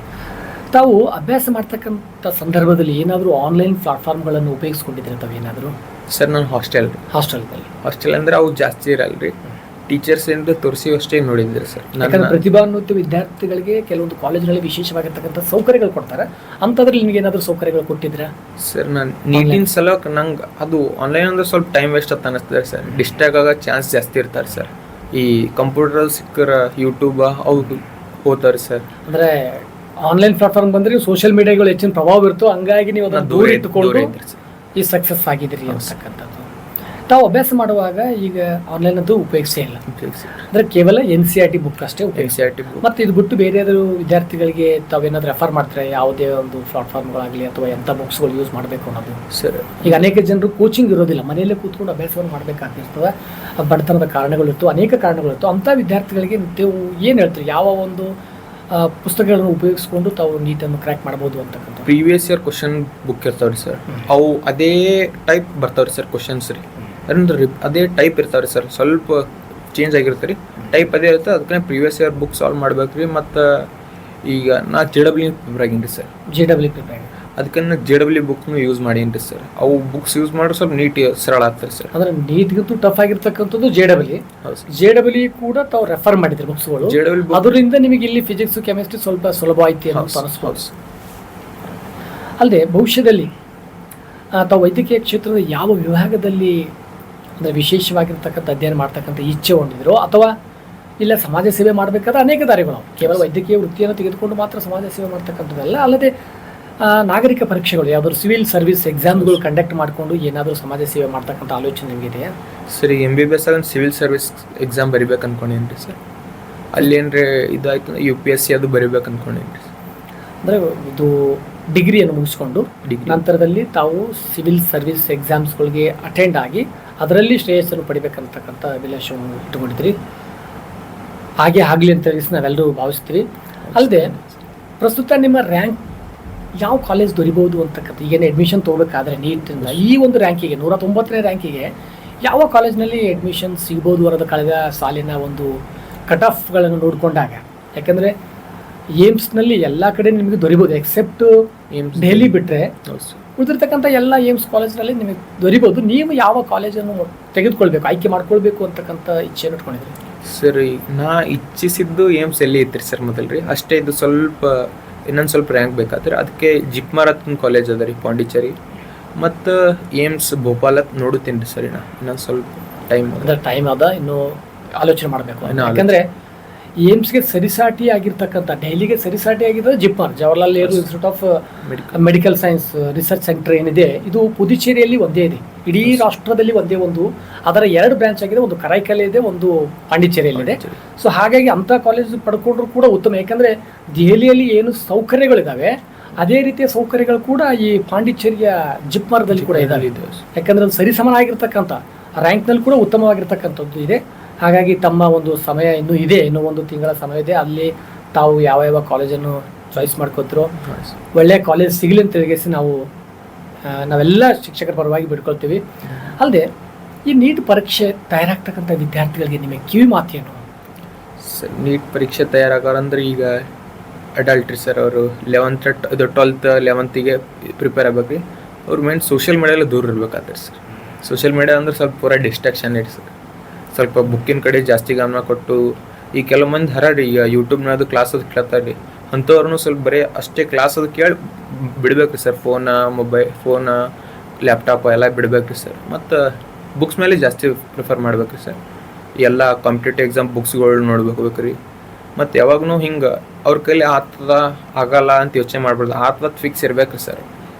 ತಾವು ಅಭ್ಯಾಸ ಮಾಡ್ತಕ್ಕಂಥ ಸಂದರ್ಭದಲ್ಲಿ ಏನಾದರೂ ಆನ್ಲೈನ್ ಪ್ಲಾಟ್ಫಾರ್ಮ್ಗಳನ್ನು ಉಪಯೋಗಿಸ್ಕೊಂಡಿದ್ರೆ ತಾವೇನಾದರೂ? ಸರ್ ನಾನು ಹಾಸ್ಟೆಲ್ ಅಂದರೆ ಅವು ಜಾಸ್ತಿ ಇರಲ್ರಿ. ಟೀಚರ್ಸ್ ಏನಾದ್ರು ತೋರಿಸಿ ಅಷ್ಟೇ ನೋಡಿದ್ರಿ ಸರ್. ಯಾಕಂದ್ರೆ ಪ್ರತಿಭಾನ್ವಿತ ವಿದ್ಯಾರ್ಥಿಗಳಿಗೆ ಕೆಲವೊಂದು ಕಾಲೇಜ್ಗಳಲ್ಲಿ ವಿಶೇಷವಾಗಿರ್ತಕ್ಕಂಥ ಸೌಕರ್ಯಗಳು ಕೊಡ್ತಾರೆ. ಅಂಥದ್ರಲ್ಲಿ ನಿಮ್ಗೆ ಏನಾದರೂ ಸೌಕರ್ಯಗಳು ಕೊಟ್ಟಿದ್ರೆ? ಸರ್ ನಾನು ನೀಟಿನ ಸಲಕ್ಕೆ ನಂಗೆ ಅದು ಆನ್ಲೈನ್ ಅಂದ್ರೆ ಸ್ವಲ್ಪ ಟೈಮ್ ವೇಸ್ಟ್ ಅಂತ ಅನಿಸ್ತದೆ ಸರ್. ಡಿಸ್ಟ್ರಾಕ್ಟ್ ಆಗೋ ಚಾನ್ಸ್ ಜಾಸ್ತಿ ಇರ್ತಾರೆ ಸರ್. ಈ ಕಂಪ್ಯೂಟರ್ ಸಿಕ್ಕರ ಯೂಟ್ಯೂಬ್ ಅವು ಹೋಗ್ತಾರೆ ಸರ್. ಅಂದರೆ ಆನ್ಲೈನ್ ಪ್ಲಾಟ್ಫಾರ್ಮ್ ಬಂದರೆ ಸೋಷಿಯಲ್ ಮೀಡಿಯಾಗಳು ಹೆಚ್ಚಿನ ಪ್ರಭಾವ ಇರ್ತೋ, ಹಂಗಾಗಿ ನೀವು ಅದನ್ನು ದೂರ ಇಟ್ಟುಕೊಂಡು ಈ ಸಕ್ಸಸ್ ಆಗಿದ್ರಿ ಅಂತಕ್ಕಂಥದ್ದು. ತಾವು ಅಭ್ಯಾಸ ಮಾಡುವಾಗ ಈಗ ಆನ್ಲೈನ್ ಅದು ಉಪಯೋಗಿಸೇ ಇಲ್ಲ, ಅಂದರೆ ಕೇವಲ NCERT ಬುಕ್ ಅಷ್ಟೇ ಉಪಯೋಗಿಸಿ. ಮತ್ತು ಇದು ಬಿಟ್ಟು ಬೇರೆ ಯಾವ್ದಾದ್ರು ವಿದ್ಯಾರ್ಥಿಗಳಿಗೆ ತಾವೇನಾದ್ರು ರೆಫರ್ ಮಾಡ್ತಾರೆ ಯಾವುದೇ ಒಂದು ಪ್ಲಾಟ್ಫಾರ್ಮ್ಗಳಾಗಲಿ ಅಥವಾ ಎಂಥ ಬುಕ್ಸ್ಗಳು ಯೂಸ್ ಮಾಡಬೇಕು ಅನ್ನೋದು? ಸರ್ ಈಗ ಅನೇಕ ಜನರು ಕೋಚಿಂಗ್ ಇರೋದಿಲ್ಲ, ಮನೆಯಲ್ಲೇ ಕೂತ್ಕೊಂಡು ಅಭ್ಯಾಸವನ್ನು ಮಾಡಬೇಕಾಗಿರ್ತದೆ. ಬಡತನದ ಕಾರಣಗಳಿರ್ತವೆ, ಅನೇಕ ಕಾರಣಗಳಿರ್ತವೆ. ಅಂಥ ವಿದ್ಯಾರ್ಥಿಗಳಿಗೆ ನೀವು ಏನು ಹೇಳ್ತೀರಿ? ಯಾವ ಒಂದು ಪುಸ್ತಕಗಳನ್ನು ಉಪಯೋಗಿಸ್ಕೊಂಡು ತಾವು ನೀಟನ್ನು ಕ್ರ್ಯಾಕ್ ಮಾಡ್ಬೋದು ಅಂತಕ್ಕಂಥ. ಪ್ರೀವಿಯಸ್ ಇಯರ್ ಕ್ವಶನ್ ಬುಕ್ ಇರ್ತಾವ್ರಿ ಸರ್, ಅವು ಅದೇ ಟೈಪ್ ಬರ್ತಾವ್ರಿ ಸರ್ ಕ್ವಶನ್ಸ್ ರೀ. ಅಂದ್ರೆ ಅದೇ ಟೈಪ್ ಇರ್ತಾವ್ರಿ ಸರ್, ಸ್ವಲ್ಪ ಚೇಂಜ್ ಆಗಿರುತ್ತೆ ರೀ, ಟೈಪ್ ಅದೇ ಇರುತ್ತೆ. ಅದಕ್ಕೆ ಪ್ರೀವಿಯಸ್ ಇಯರ್ ಬುಕ್ ಸಾಲ್ವ್ ಮಾಡ್ಬೇಕು ರೀ. ಮತ್ತು ಈಗ ನಾ JEE ಪ್ರಿಪೇರ್ ಆಗೀನಿ ರೀ ಸರ್. JEE ಪ್ರಿಪೇರ್, ಅದಕ್ಕೆ ನಾ JEE ಬುಕ್ನು ಯೂಸ್ ಮಾಡೀನಿ ರೀ ಸರ್. ಅವು ಬುಕ್ಸ್ ಯೂಸ್ ಮಾಡಿದ್ರೆ ಸ್ವಲ್ಪ ನೀಟ್ ಸರಳ ಆಗ್ತಾರೆ ಸರ್. ಅಂದ್ರೆ ನೀಟ್ಗಿಂತೂ ಟಫ್ ಆಗಿರ್ತಕ್ಕಂಥದ್ದು JEE ಕೂಡ ತಾವು ರೆಫರ್ ಮಾಡಿದ್ರಿ ಬುಕ್ಸ್ಗಳು. ಅದರಿಂದ ನಿಮಗೆ ಇಲ್ಲಿ ಫಿಸಿಕ್ಸ್ ಕೆಮಿಸ್ಟ್ರಿ ಸ್ವಲ್ಪ ಸುಲಭ ಆಯ್ತು ಅಂತ ಅನಿಸ್ಬೋದು. ಅಲ್ಲದೆ ಭವಿಷ್ಯದಲ್ಲಿ ತಾವು ವೈದ್ಯಕೀಯ ಕ್ಷೇತ್ರದ ಯಾವ ವಿಭಾಗದಲ್ಲಿ ಅಂದರೆ ವಿಶೇಷವಾಗಿರ್ತಕ್ಕಂಥ ಅಧ್ಯಯನ ಮಾಡ್ತಕ್ಕಂಥ ಇಚ್ಛೆ ಹೊಂದಿದ್ರು, ಅಥವಾ ಇಲ್ಲ ಸಮಾಜ ಸೇವೆ ಮಾಡಬೇಕಾದ್ರೆ ಅನೇಕ ದಾರಿಗಳು, ಕೇವಲ ವೈದ್ಯಕೀಯ ವೃತ್ತಿಯನ್ನು ತೆಗೆದುಕೊಂಡು ಮಾತ್ರ ಸಮಾಜ ಸೇವೆ ಮಾಡ್ತಕ್ಕಂಥದ್ದಲ್ಲ, ಅಲ್ಲದೆ ನಾಗರಿಕ ಪರೀಕ್ಷೆಗಳು ಯಾವ್ದಾದ್ರು ಸಿವಿಲ್ ಸರ್ವಿಸ್ ಎಕ್ಸಾಮ್ಗಳು ಕಂಡಕ್ಟ್ ಮಾಡಿಕೊಂಡು ಏನಾದರೂ ಸಮಾಜ ಸೇವೆ ಮಾಡ್ತಕ್ಕಂಥ ಆಲೋಚನೆ ನಿಮಗಿದೆಯಾ? ಸರಿ, MBBS ಆಗ ಸಿವಿಲ್ ಸರ್ವಿಸ್ ಎಕ್ಸಾಮ್ ಬರಿಬೇಕು ಅನ್ಕೊಂಡೇನಿ ರೀ ಸರ್. ಅಲ್ಲೇನ್ರಿ ಇದಾಯ್ತು UPSC ಅದು ಬರಿಬೇಕು ಅನ್ಕೊಂಡೇನಿ ರೀ. ಅಂದರೆ ಇದು ಡಿಗ್ರಿಯನ್ನು ಮುಗಿಸ್ಕೊಂಡು ನಂತರದಲ್ಲಿ ತಾವು ಸಿವಿಲ್ ಸರ್ವಿಸ್ ಎಕ್ಸಾಮ್ಸ್ಗಳಿಗೆ ಅಟೆಂಡ್ ಆಗಿ ಅದರಲ್ಲಿ ಶ್ರೇಯಸ್ಸನ್ನು ಪಡಿಬೇಕಂತಕ್ಕಂಥ ಅಭಿಲಾಷವನ್ನು ಇಟ್ಟುಕೊಂಡಿದ್ರಿ. ಹಾಗೆ ಆಗಲಿ ಅಂತ ಹೇಳಿ ನಾವೆಲ್ಲರೂ ಭಾವಿಸ್ತೀವಿ. ಅಲ್ಲದೆ ಪ್ರಸ್ತುತ ನಿಮ್ಮ ರ್ಯಾಂಕ್ ಯಾವ ಕಾಲೇಜ್ ದೊರಿಬೋದು ಅಂತಕ್ಕಂಥ, ಈಗೇನು ಅಡ್ಮಿಷನ್ ತೊಗೋಬೇಕಾದ್ರೆ ನೀಟಿಂದ ಈ ಒಂದು ರ್ಯಾಂಕಿಗೆ 190ನೇ ರ್ಯಾಂಕಿಗೆ ಯಾವ ಕಾಲೇಜ್ನಲ್ಲಿ ಅಡ್ಮಿಷನ್ ಸಿಗ್ಬೋದು ಅನ್ನೋದು ಕಳೆದ ಸಾಲಿನ ಒಂದು ಕಟ್ ಆಫ್ಗಳನ್ನು ನೋಡಿಕೊಂಡಾಗ, ಯಾಕಂದರೆ ಏಮ್ಸ್ನಲ್ಲಿ ಎಲ್ಲ ಕಡೆ ನಿಮಗೆ ದೊರಿಬೋದು ಎಕ್ಸೆಪ್ಟ್ ದೆಹಲಿ ಬಿಟ್ಟರೆ ಉಳಿದಿರ್ತಕ್ಕಂಥ ಎಲ್ಲ ಏಮ್ಸ್ ಕಾಲೇಜ್ನಲ್ಲಿ ನಿಮಗೆ ದೊರಿಬೋದು. ನೀವು ಯಾವ ಕಾಲೇಜನ್ನು ತೆಗೆದುಕೊಳ್ಬೇಕು, ಆಯ್ಕೆ ಮಾಡ್ಕೊಳ್ಬೇಕು ಅಂತಕ್ಕಂಥ ಇಚ್ಛೆಯನ್ನು ಇಟ್ಕೊಂಡಿದ್ರಿ? ಸರಿ, ನಾ ಇಚ್ಛಿಸಿದ್ದು ಏಮ್ಸ್ ಎಲ್ಲಿ ಇತ್ತು ರೀ ಸರ್ ಮೊದಲು ರೀ. ಅಷ್ಟೇ, ಇದು ಸ್ವಲ್ಪ ಇನ್ನೊಂದು ಸ್ವಲ್ಪ ರ್ಯಾಂಕ್ ಬೇಕಾದ್ರೆ ಅದಕ್ಕೆ ಜಿಪ್ಮಾರತ್ ಕಾಲೇಜ್ ಅದ ರೀ ಪಾಂಡಿಚೇರಿ, ಮತ್ತು ಏಮ್ಸ್ ಭೋಪಾಲತ್ ನೋಡುತ್ತೀನಿ ರೀ ಸರಿ. ಇನ್ನೊಂದು ಸ್ವಲ್ಪ ಟೈಮ್ ಅದ, ಇನ್ನು ಆಲೋಚನೆ ಮಾಡಬೇಕು. ಯಾಕಂದರೆ ಏಮ್ಸ್ಗೆ ಸರಿಸಾಟಿ ಆಗಿರ್ತಕ್ಕಂಥ, ಡೆಹಲಿಗೆ ಸರಿಸಾಟಿ ಆಗಿರೋದು JIPMER, Jawaharlal Nehru institute of medical science research centre ಏನಿದೆ, ಇದು ಪುದುಚೇರಿಯಲ್ಲಿ ಒಂದೇ ಇದೆ, ಇಡೀ ರಾಷ್ಟ್ರದಲ್ಲಿ ಒಂದೇ ಒಂದು. ಅದರ 2 ಬ್ರಾಂಚ್ ಆಗಿದೆ, ಒಂದು ಕರೈಕಲ್ ಇದೆ, ಒಂದು ಪಾಂಡಿಚೇರಿಯಲ್ಲಿದೆ. ಸೊ ಹಾಗಾಗಿ ಅಂಥ ಕಾಲೇಜ್ ಪಡ್ಕೊಂಡ್ರು ಕೂಡ ಉತ್ತಮ. ಯಾಕಂದರೆ ದೆಹಲಿಯಲ್ಲಿ ಏನು ಸೌಕರ್ಯಗಳಿದ್ದಾವೆ ಅದೇ ರೀತಿಯ ಸೌಕರ್ಯಗಳು ಕೂಡ ಈ ಪಾಂಡಿಚೇರಿಯ ಜಿಪ್ಮಾರ್ದಲ್ಲಿ ಕೂಡ ಇದ್ದಾವೆ. ಯಾಕಂದರೆ ಅದು ಸರಿಸಮನಾಗಿರ್ತಕ್ಕಂಥ ರ್ಯಾಂಕ್ನಲ್ಲಿ ಕೂಡ ಉತ್ತಮವಾಗಿರ್ತಕ್ಕಂಥದ್ದು ಇದೆ. ಹಾಗಾಗಿ ತಮ್ಮ ಒಂದು ಸಮಯ ಇನ್ನೂ ಇದೆ, ಇನ್ನೂ 1 ತಿಂಗಳ ಸಮಯ ಇದೆ. ಅಲ್ಲಿ ತಾವು ಯಾವ ಕಾಲೇಜನ್ನು ಚಾಯ್ಸ್ ಮಾಡ್ಕೊತಿರೋ ಒಳ್ಳೆಯ ಕಾಲೇಜ್ ಸಿಗಲಿ ಅಂತ ತಿಳಿಸಿ ನಾವೆಲ್ಲ ಶಿಕ್ಷಕರ ಪರವಾಗಿ ಬಿಡ್ಕೊಳ್ತೀವಿ. ಅಲ್ಲದೆ ಈ ನೀಟ್ ಪರೀಕ್ಷೆ ತಯಾರಾಗ್ತಕ್ಕಂಥ ವಿದ್ಯಾರ್ಥಿಗಳಿಗೆ ನಿಮಗೆ ಕಿವಿ ಮಾತೇನು? ಸರ್, ನೀಟ್ ಪರೀಕ್ಷೆ ತಯಾರಾಗೋರಂದ್ರೆ ಈಗ ಅಡಲ್ಟ್ ರೀ ಸರ್, ಅವರು 12th 11th ಪ್ರಿಪೇರ್ ಆಗ್ಬೇಕು ರೀ. ಅವ್ರು ಮೇನ್ ಸೋಷಿಯಲ್ ಮೀಡಿಯಲ್ಲಿ ದೂರ ಇರ್ಬೇಕಾಗ್ತದೆ ಸರ್. ಸೋಷಿಯಲ್ ಮೀಡಿಯಾ ಅಂದ್ರೆ ಸ್ವಲ್ಪ ಪೂರ ಡಿಸ್ಟ್ರಾಕ್ಷನ್ ಇಡಿ ಸರ್. ಸ್ವಲ್ಪ ಬುಕ್ಕಿನ ಕಡೆ ಜಾಸ್ತಿ ಗಮನ ಕೊಟ್ಟು, ಈ ಕೆಲವು ಮಂದಿ ಹರಾಡಿ ಈಗ ಯೂಟ್ಯೂಬ್ನದು ಕ್ಲಾಸ್ ಅದು ಕೇಳ್ತಾರೆ ರೀ, ಅಂಥವ್ರನ್ನೂ ಸ್ವಲ್ಪ ಬರೀ ಅಷ್ಟೇ ಕ್ಲಾಸ್ ಅದು ಕೇಳಿ ಬಿಡ್ಬೇಕು ರೀ ಸರ್. ಫೋನ್ ಲ್ಯಾಪ್ಟಾಪ್ ಎಲ್ಲ ಬಿಡ್ಬೇಕು ರೀ ಸರ್. ಮತ್ತು ಬುಕ್ಸ್ ಮೇಲೆ ಜಾಸ್ತಿ ಪ್ರಿಫರ್ ಮಾಡ್ಬೇಕು ರೀ ಸರ್. ಎಲ್ಲ ಕಾಂಪಿಟೇಟಿವ್ ಎಕ್ಸಾಮ್ ಬುಕ್ಸ್ಗಳು ನೋಡ್ಬೇಕು ರೀ. ಮತ್ತು ಯಾವಾಗೂ ಹಿಂಗೆ ಅವ್ರ ಕೈಲಿ ಆಗಲ್ಲ ಅಂತ ಯೋಚನೆ ಮಾಡ್ಬಾರ್ದು. ಆತ್ಮತ್ ಫಿಕ್ಸ್ ಇರ್ಬೇಕು ರೀ ಸರ್.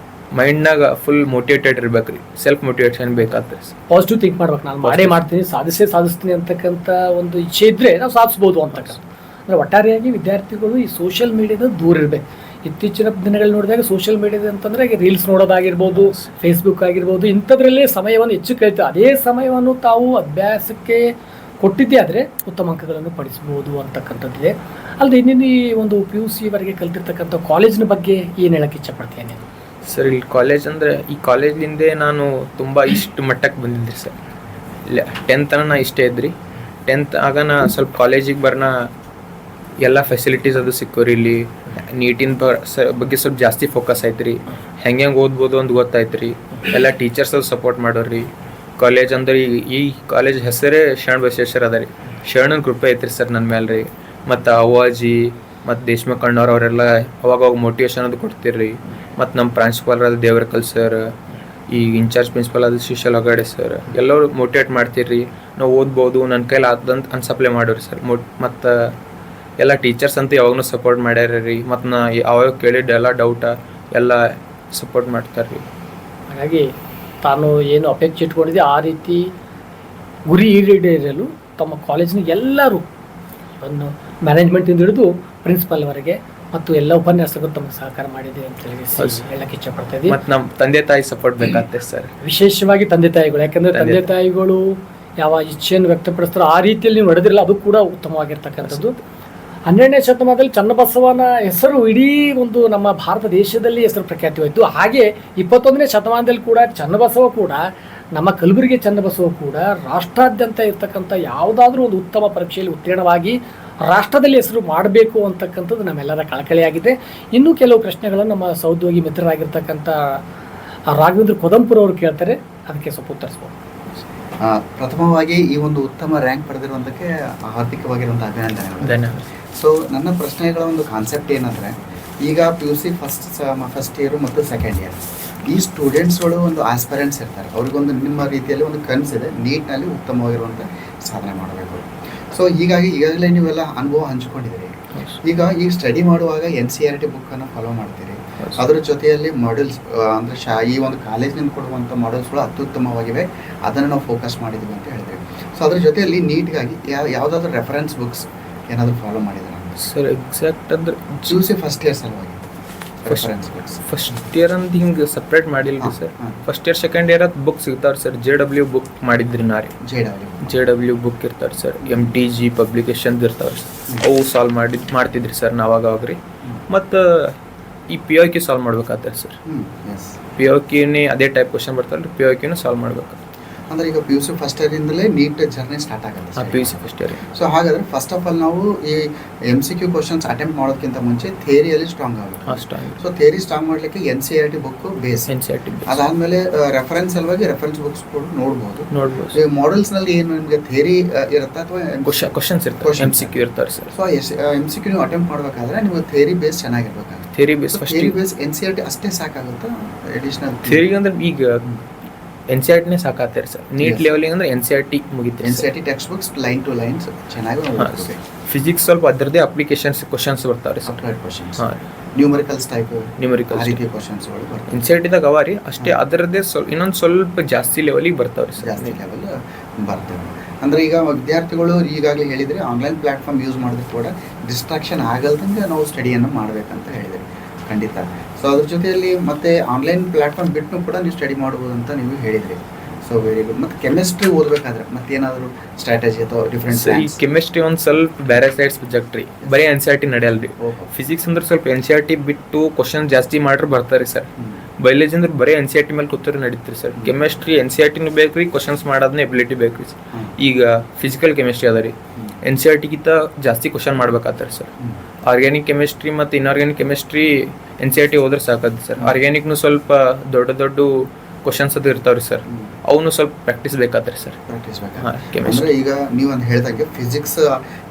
ಮೈಂಡ್ನಾಗ ಫುಲ್ ಮೋಟಿವೇಟೆಡ್ ಇರ್ಬೇಕು ರೀ, ಸೆಲ್ಫ್ ಮೋಟಿವೇಶನ್ ಬೇಕಾಗ್ತದೆ. ಪಾಸಿಟಿವ್ ಥಿಂಕ್ ಮಾಡ್ಬೇಕು, ನಾನು ಮಾಡ್ತೀನಿ, ಸಾಧಿಸ್ತೀನಿ ಅಂತಕ್ಕಂಥ ಒಂದು ಇಚ್ಛೆ ಇದ್ದರೆ ನಾವು ಸಾಧಿಸ್ಬೋದು ಅಂತಕ್ಕಂಥ. ಅಂದರೆ ಒಟ್ಟಾರೆಯಾಗಿ ವಿದ್ಯಾರ್ಥಿಗಳು ಈ ಸೋಷಿಯಲ್ ಮೀಡಿಯಾದ ದೂರ ಇರಬೇಕು. ಇತ್ತೀಚಿನ ದಿನಗಳು ನೋಡಿದಾಗ ಸೋಷಿಯಲ್ ಮೀಡಿಯಾದ ಅಂತಂದರೆ ರೀಲ್ಸ್ ನೋಡೋದಾಗಿರ್ಬೋದು, ಫೇಸ್ಬುಕ್ ಆಗಿರ್ಬೋದು, ಇಂಥದ್ರಲ್ಲೇ ಸಮಯವನ್ನು ಹೆಚ್ಚು ಕಳೀತಾರೆ. ಅದೇ ಸಮಯವನ್ನು ತಾವು ಅಭ್ಯಾಸಕ್ಕೆ ಕೊಟ್ಟಿದ್ದೇ ಆದರೆ ಉತ್ತಮ ಅಂಕಗಳನ್ನು ಪಡಿಸ್ಬೋದು ಅಂತಕ್ಕಂಥದ್ದಿದೆ. ಅಲ್ಲದೆ ಇನ್ನೇನು ಈ ಒಂದು PUCವರೆಗೆ ಕಲ್ತಿರ್ತಕ್ಕಂಥ ಕಾಲೇಜಿನ ಬಗ್ಗೆ ಏನು ಹೇಳಕ್ಕೆ ಇಚ್ಛಪಡ್ತೀನಿ? ಸರ್, ಇಲ್ಲಿ ಕಾಲೇಜ್ ಅಂದರೆ ಈ ಕಾಲೇಜಿಂದೇ ನಾನು ತುಂಬ ಇಷ್ಟು ಮಟ್ಟಕ್ಕೆ ಬಂದಿದ್ದೆ ಸರ್. 10th ನಾ ಇಷ್ಟೇ ಇದ್ರಿ. 10th ಆಗ ನಾ ಸ್ವಲ್ಪ ಕಾಲೇಜಿಗೆ ಬರ್ನ ಎಲ್ಲ ಫೆಸಿಲಿಟೀಸ್ ಅದು ಸಿಕ್ಕೋರಿ. ಇಲ್ಲಿ ನೀಟಿನ ಬಗ್ಗೆ ಸ್ವಲ್ಪ ಜಾಸ್ತಿ ಫೋಕಸ್ ಆಯ್ತು ರೀ. ಹೆಂಗೆ ಓದ್ಬೋದು ಅಂತ ಗೊತ್ತಾಯ್ತು ರೀ. ಎಲ್ಲ ಟೀಚರ್ಸ್ ಅದು ಸಪೋರ್ಟ್ ಮಾಡೋರಿ. ಕಾಲೇಜ್ ಅಂದ್ರೆ ಈ ಕಾಲೇಜ್ ಹೆಸರೇ ಶರಣ ಬಸವೇಶ್ವರ ಅದ ರೀ. ಶರಣನ ಕೃಪೆ ಐತ್ರಿ ಸರ್ ನನ್ನ ಮೇಲೆ ರೀ. ಮತ್ತು ಅವಾಜಿ ಮತ್ತು ದೇಶಮುಖ್ ಅಣ್ಣವ್ರು ಅವರೆಲ್ಲ ಅವಾಗ ಮೋಟಿವೇಶನ್ ಅದು ಕೊಡ್ತಿರ್ರಿ. ಮತ್ತು ನಮ್ಮ ಪ್ರಾಂಶುಪಾಲರಾದ ದೇವರಕಲ್ ಸರ್, ಈ ಇನ್ಚಾರ್ಜ್ ಪ್ರಿನ್ಸಿಪಲ್ ಆದ ಶ್ರೀಶೈಲ್ ಹೊಗಾಡೆ ಸರ್, ಎಲ್ಲರೂ ಮೋಟಿವೇಟ್ ಮಾಡ್ತಿರ್ರಿ. ನಾವು ಓದ್ಬೋದು, ನನ್ನ ಕೈಲಿ ಆದಂತ ಅನ್ಸಪ್ಲೈ ಮಾಡೋರಿ ಸರ್. ಮತ್ತು ಎಲ್ಲ ಟೀಚರ್ಸ್ ಅಂತೂ ಯಾವಾಗೂ ಸಪೋರ್ಟ್ ಮಾಡ್ಯಾರ ರೀ. ಮತ್ತು ನಾ ಯಾವಾಗ ಕೇಳಿದ್ದೆಲ್ಲ ಡೌಟ ಎಲ್ಲ ಸಪೋರ್ಟ್ ಮಾಡ್ತಾರೆ ರೀ. ಹಾಗಾಗಿ ತಾನು ಏನು ಅಪೇಕ್ಷೆ ಇಟ್ಕೊಂಡಿದ್ದೆ ಆ ರೀತಿ ಗುರಿ ಈಡೇರಲು ತಮ್ಮ ಕಾಲೇಜಿನ ಎಲ್ಲರೂ ಒಂದು ಮ್ಯಾನೇಜ್ಮೆಂಟಿಂದ ಹಿಡಿದು ಪ್ರಿನ್ಸಿಪಲ್ವರೆಗೆ ಮತ್ತು ಎಲ್ಲ ಉಪನ್ಯಾಸಕರು ತಮಗೆ ಸಹಕಾರ ಮಾಡಿದೆ ಅಂತ ಹೇಳಕ್ಕೆ ಇಷ್ಟಪಡ್ತಾ ಇದ್ದೀವಿ. ಮತ್ತು ನಮ್ಮ ತಂದೆ ತಾಯಿ ಸಪೋರ್ಟ್ ಬೇಕಾಗ್ತದೆ ಸರ್, ವಿಶೇಷವಾಗಿ ತಂದೆ ತಾಯಿಗಳು. ಯಾಕಂದರೆ ತಂದೆ ತಾಯಿಗಳು ಯಾವ ಇಚ್ಛೆಯನ್ನು ವ್ಯಕ್ತಪಡಿಸ್ತಾರೋ ಆ ರೀತಿಯಲ್ಲಿ ನೀವು ನಡೆದಿರಲ್ಲ, ಅದು ಕೂಡ ಉತ್ತಮವಾಗಿರ್ತಕ್ಕಂಥದ್ದು. 12ನೇ ಶತಮಾನದಲ್ಲಿ ಚನ್ನಬಸವನ ಹೆಸರು ಇಡೀ ಒಂದು ನಮ್ಮ ಭಾರತ ದೇಶದಲ್ಲಿ ಹೆಸರು ಪ್ರಖ್ಯಾತಿ ಹೋಯಿತು. ಹಾಗೆ 21ನೇ ಶತಮಾನದಲ್ಲಿ ಕೂಡ ಚನ್ನಬಸವ ಕೂಡ, ನಮ್ಮ ಕಲಬುರಗಿ ಚನ್ನಬಸವ ಕೂಡ ರಾಷ್ಟ್ರಾದ್ಯಂತ ಇರ್ತಕ್ಕಂಥ ಯಾವುದಾದ್ರೂ ಒಂದು ಉತ್ತಮ ಪರೀಕ್ಷೆಯಲ್ಲಿ ಉತ್ತೀರ್ಣವಾಗಿ ರಾಷ್ಟ್ರದಲ್ಲಿ ಹೆಸರು ಮಾಡಬೇಕು ಅಂತಕ್ಕಂಥದ್ದು ನಮ್ಮೆಲ್ಲರ ಕಳಕಳಿಯಾಗಿದೆ. ಇನ್ನೂ ಕೆಲವು ಪ್ರಶ್ನೆಗಳನ್ನು ನಮ್ಮ ಸಹೋದ್ಯೋಗಿ ಮಿತ್ರರಾಗಿರ್ತಕ್ಕಂಥ ರಾಘವೇಂದ್ರ ಕೊದಂಪುರ ಅವರು ಕೇಳ್ತಾರೆ, ಅದಕ್ಕೆ ಸ್ವಲ್ಪ ಉತ್ತರಿಸ್ಬೋದು. ಪ್ರಥಮವಾಗಿ ಈ ಒಂದು ಉತ್ತಮ ರ್ಯಾಂಕ್ ಪಡೆದಿರುವಂಥಕ್ಕೆ ಹಾರ್ದಿಕವಾಗಿರುವಂಥ ಅಭಿನಂದನೆಗಳು. ಧನ್ಯವಾದ. ಸೊ ನನ್ನ ಪ್ರಶ್ನೆಗಳ ಒಂದು ಕಾನ್ಸೆಪ್ಟ್ ಏನಂದರೆ, ಈಗ PUC ಫಸ್ಟ್ ಇಯರು ಮತ್ತು ಸೆಕೆಂಡ್ ಇಯರ್ ಈ ಸ್ಟೂಡೆಂಟ್ಸ್ಗಳು ಒಂದು ಆಸ್ಪರೆಂಟ್ಸ್ ಇರ್ತಾರೆ. ಅವ್ರಿಗೊಂದು ನಿಮ್ಮ ರೀತಿಯಲ್ಲಿ ಒಂದು ಕನಸಿದೆ, ನೀಟ್ನಲ್ಲಿ ಉತ್ತಮವಾಗಿರುವಂಥ ಸಾಧನೆ ಮಾಡಬೇಕು. ಸೊ ಹೀಗಾಗಿ ಈಗಾಗಲೇ ನೀವೆಲ್ಲ ಅನುಭವ ಹಂಚಿಕೊಂಡಿದ್ದೀರಿ. ಈಗ ಸ್ಟಡಿ ಮಾಡುವಾಗ NCERT ಬುಕ್ಕನ್ನು ಫಾಲೋ ಮಾಡ್ತೀರಿ. ಅದರ ಜೊತೆಯಲ್ಲಿ ಮಾಡೆಲ್ಸ್ ಅಂದರೆ ಈ ಒಂದು ಕಾಲೇಜಿನಿಂದ ಕೊಡುವಂಥ ಮಾಡೆಲ್ಸ್ಗಳು ಅತ್ಯುತ್ತಮವಾಗಿವೆ, ಅದನ್ನು ನಾವು ಫೋಕಸ್ ಮಾಡಿದ್ದೀವಿ ಅಂತ ಹೇಳಿದ್ವಿ. ಸೊ ಅದ್ರ ಜೊತೆಯಲ್ಲಿ ನೀಟ್ಗಾಗಿ ಯಾವುದಾದ್ರೂ ರೆಫರೆನ್ಸ್ ಬುಕ್ಸ್ ಏನಾದರೂ ಫಾಲೋ ಮಾಡಿದ್ರೆ ಸರ್ ಎಕ್ಸಾಕ್ಟ್ ಅಂದ್ರೆ PUC ಫಸ್ಟ್ ಇಯರ್ ಸಲುವಾಗಿ ರೆಫರೆನ್ಸ್ ಬುಕ್ಸ್ ಫಸ್ಟ್ ಇಯರ್ ಅಂತ ಹಿಂಗೆ ಸಪ್ರೇಟ್ ಮಾಡಿಲ್ಲ sir. First year second year ಅದು ಬುಕ್ಸ್ ಇರ್ತಾವೆ ಸರ್. JW ಬುಕ್ ಮಾಡಿದ್ರಿ ನಾ ರೀ. JW ಬುಕ್ ಇರ್ತಾರೆ ಸರ್. MTG ಪಬ್ಲಿಕೇಶನ್ ಇರ್ತಾವೆ ಸರ್. ಅವು ಸಾಲ್ವ್ ಮಾಡ್ತಿದ್ರಿ ಸರ್ ನಾವಾಗ ರೀ. ಮತ್ತು ಈ POQ ಸಾಲ್ವ್ ಮಾಡ್ಬೇಕಾಗ್ತದೆ ಸರ್. POQನೇ ಅದೇ ಟೈಪ್ ಕ್ವಶನ್ ಬರ್ತಾರಲ್ಲ, POQನೂ ಸಾಲ್ವ್ ಮಾಡ್ಬೇಕು. ಅಂದರೆ ಈಗ PUC ಫಸ್ಟ್ ಇಯರಿಂದಲೇ ನೀಟ್ ಜರ್ನಿ ಸ್ಟಾರ್ಟ್ ಆಗುತ್ತೆ. PUC first year. ಸೊ ಹಾಗಾದರೆ ಫಸ್ಟ್ ಆಫ್ ಆಲ್ ನಾವು ಈ MCQ ಕ್ವಶನ್ಸ್ ಅಟೆಂಪ್ಟ್ ಮಾಡೋದಕ್ಕಿಂತ ಮುಂಚೆ ಥಿಯರಿಯಲ್ಲಿ ಸ್ಟ್ರಾಂಗ್ ಆಗುತ್ತೆ. ಸೊ ಥಿಯರಿ ಸ್ಟ್ರಾಂಗ್ ಮಾಡಲಿಕ್ಕೆ NCERT ಬುಕ್ ಬೇಸ್. ಅದಾದಮೇಲೆ ರೆಫರೆನ್ಸ್ ಸಲುವಾಗಿ ರೆಫರೆನ್ಸ್ ಬುಕ್ಸ್ ಕೂಡ ನೋಡ್ಬೋದು. ಈ ಮಾಡೆಲ್ಸ್ನಲ್ಲಿ ಏನು ನಿಮಗೆ ಥಿಯರಿ ಇರುತ್ತಾ ಅಥವಾ ಕ್ವಶನ್ಸ್ ಇರ್ತಾರೆ, MCQ ಇರ್ತಾರೆ ಸರ್. ಸೊ MCQ ನೀವು ಅಟೆಂಪ್ಟ್ ಮಾಡಬೇಕಾದ್ರೆ ನಿಮಗೆ ಥಿಯರಿ ಬೇಸ್ ಚೆನ್ನಾಗಿರ್ಬೇಕಾಗುತ್ತೆ. ಥಿಯರಿ ಬೇಸ್ NCERT ಅಷ್ಟೇ ಸಾಕಾಗುತ್ತಾ? ಅಡಿಷನಲ್ ಥಿಯರಿ ಅಂದ್ರೆ ಈಗ NCERTನೇ ಸಾಕಾಗ್ತಾರೆ ಸರ್. ನೀಟ್ ಲೆವೆಲಿಂಗ್ ಅಂದ್ರೆ NCERT ಮುಗಿತು. NCERT text books line to lines ಚೆನ್ನಾಗಿ. ಫಿಸಿಕ್ಸ್ ಸ್ವಲ್ಪ ಅದರದೇ ಅಪ್ಲಿಕೇಶನ್ಸ್ ಕ್ವಶನ್ಸ್ ಬರ್ತಾರೆ ಸರ್. ನ್ಯೂಮರಿಕಲ್ಸ್ ಟೈಪ್ ಕ್ವಶನ್ಸ್ಗಳು NCERTದಾಗ ಅವ ರೀ. ಅಷ್ಟೇ ಅದರದ್ದೇ ಇನ್ನೊಂದು ಸ್ವಲ್ಪ ಜಾಸ್ತಿ ಲೆವೆಲಿಗೆ ಬರ್ತಾವ್ರಿ ಸರ್. ಜಾಸ್ತಿ ಲೆವೆಲ್ ಬರ್ತವೆ. ಅಂದರೆ ಈಗ ವಿದ್ಯಾರ್ಥಿಗಳು ಈಗಾಗಲೇ ಹೇಳಿದರೆ ಆನ್ಲೈನ್ ಪ್ಲಾಟ್ಫಾರ್ಮ್ ಯೂಸ್ ಮಾಡಿದ್ರು ಕೂಡ ಡಿಸ್ಟ್ರಾಕ್ಷನ್ ಆಗಲ್ದಂಗೆ ನಾವು ಸ್ಟಡಿಯನ್ನು ಮಾಡಬೇಕಂತ ಹೇಳಿದರೆ ಖಂಡಿತ. ಸೊ ಅದ್ರ ಜೊತೆಯಲ್ಲಿ ಮತ್ತೆ ಆನ್ಲೈನ್ ಪ್ಲಾಟ್ಫಾರ್ಮ್ ಬಿಟ್ಟು ಕೂಡ ನೀವು ಸ್ಟಡಿ ಮಾಡ್ಬೋದು ಅಂತ ನೀವು ಹೇಳಿದ್ರಿ. So very good. ಮತ್ತು ಕೆಮಿಸ್ಟ್ರಿ ಓದಬೇಕಾದ್ರೆ ಮತ್ತೇನಾದರೂ ಸ್ಟ್ರಾಟಜಿ ಅಥವಾ ಡಿಫ್ರೆಂಟ್? ಈ ಕೆಮಿಸ್ಟ್ರಿ ಒಂದು ಸ್ವಲ್ಪ ಬೇರೆ ಸೈಡ್ ಸಬ್ಜೆಕ್ಟ್ ರೀ. ಬರೀ NCERT ನಡೆಯಲ್ಲ ರೀ. ಫಿಸಿಕ್ಸ್ ಅಂದ್ರೆ ಸ್ವಲ್ಪ NCERT ಬಿಟ್ಟು ಕ್ವಶನ್ ಜಾಸ್ತಿ ಮಾಡ್ರೆ ಬರ್ತಾರೆ ಸರ್. ಬಯಾಲಜಿ ಅಂದ್ರೆ ಬರೀ NCERT ಮೇಲೆ ಕೂತ್ರೆ ನಡೀತೀರಿ ಸರ್. ಕೆಮಿಸ್ಟ್ರಿ NCERTನೂ ಬೇಕು ರೀ, ಕ್ವಶನ್ಸ್ ಮಾಡೋದನ್ನ ಎಬಿಲಿಟಿ ಬೇಕು ರೀ. ಈಗ ಫಿಸಿಕಲ್ ಕೆಮಿಸ್ಟ್ರಿ ಅದ ರೀ, NCERTಗಿಂತ ಜಾಸ್ತಿ ಕ್ವಶನ್ ಮಾಡ್ಬೇಕಾಗ್ತಾರೆ ಸರ್. ಆರ್ಗ್ಯಾನಿಕ್ ಕೆಮಿಸ್ಟ್ರಿ ಮತ್ತು ಇನ್ಆರ್ಗ್ಯಾನಿಕ್ ಕೆಮಿಸ್ಟ್ರಿ NCERT ಹೋದ್ರೆ ಸಾಕದು ಸರ್. ಆರ್ಗ್ಯಾನಿಕ್ನು ಸ್ವಲ್ಪ ದೊಡ್ಡ ಕ್ವಶನ್ಸ್ ಅದು ಇರ್ತಾವ್ರಿ ಸರ್. ಅವನು ಸ್ವಲ್ಪ ಪ್ರಾಕ್ಟೀಸ್ ಬೇಕಾದ್ರೆ ಸರ್. ಅಂದರೆ ಈಗ ನೀವು ಅಂತ ಹೇಳಿದಾಗೆ ಫಿಸಿಕ್ಸ್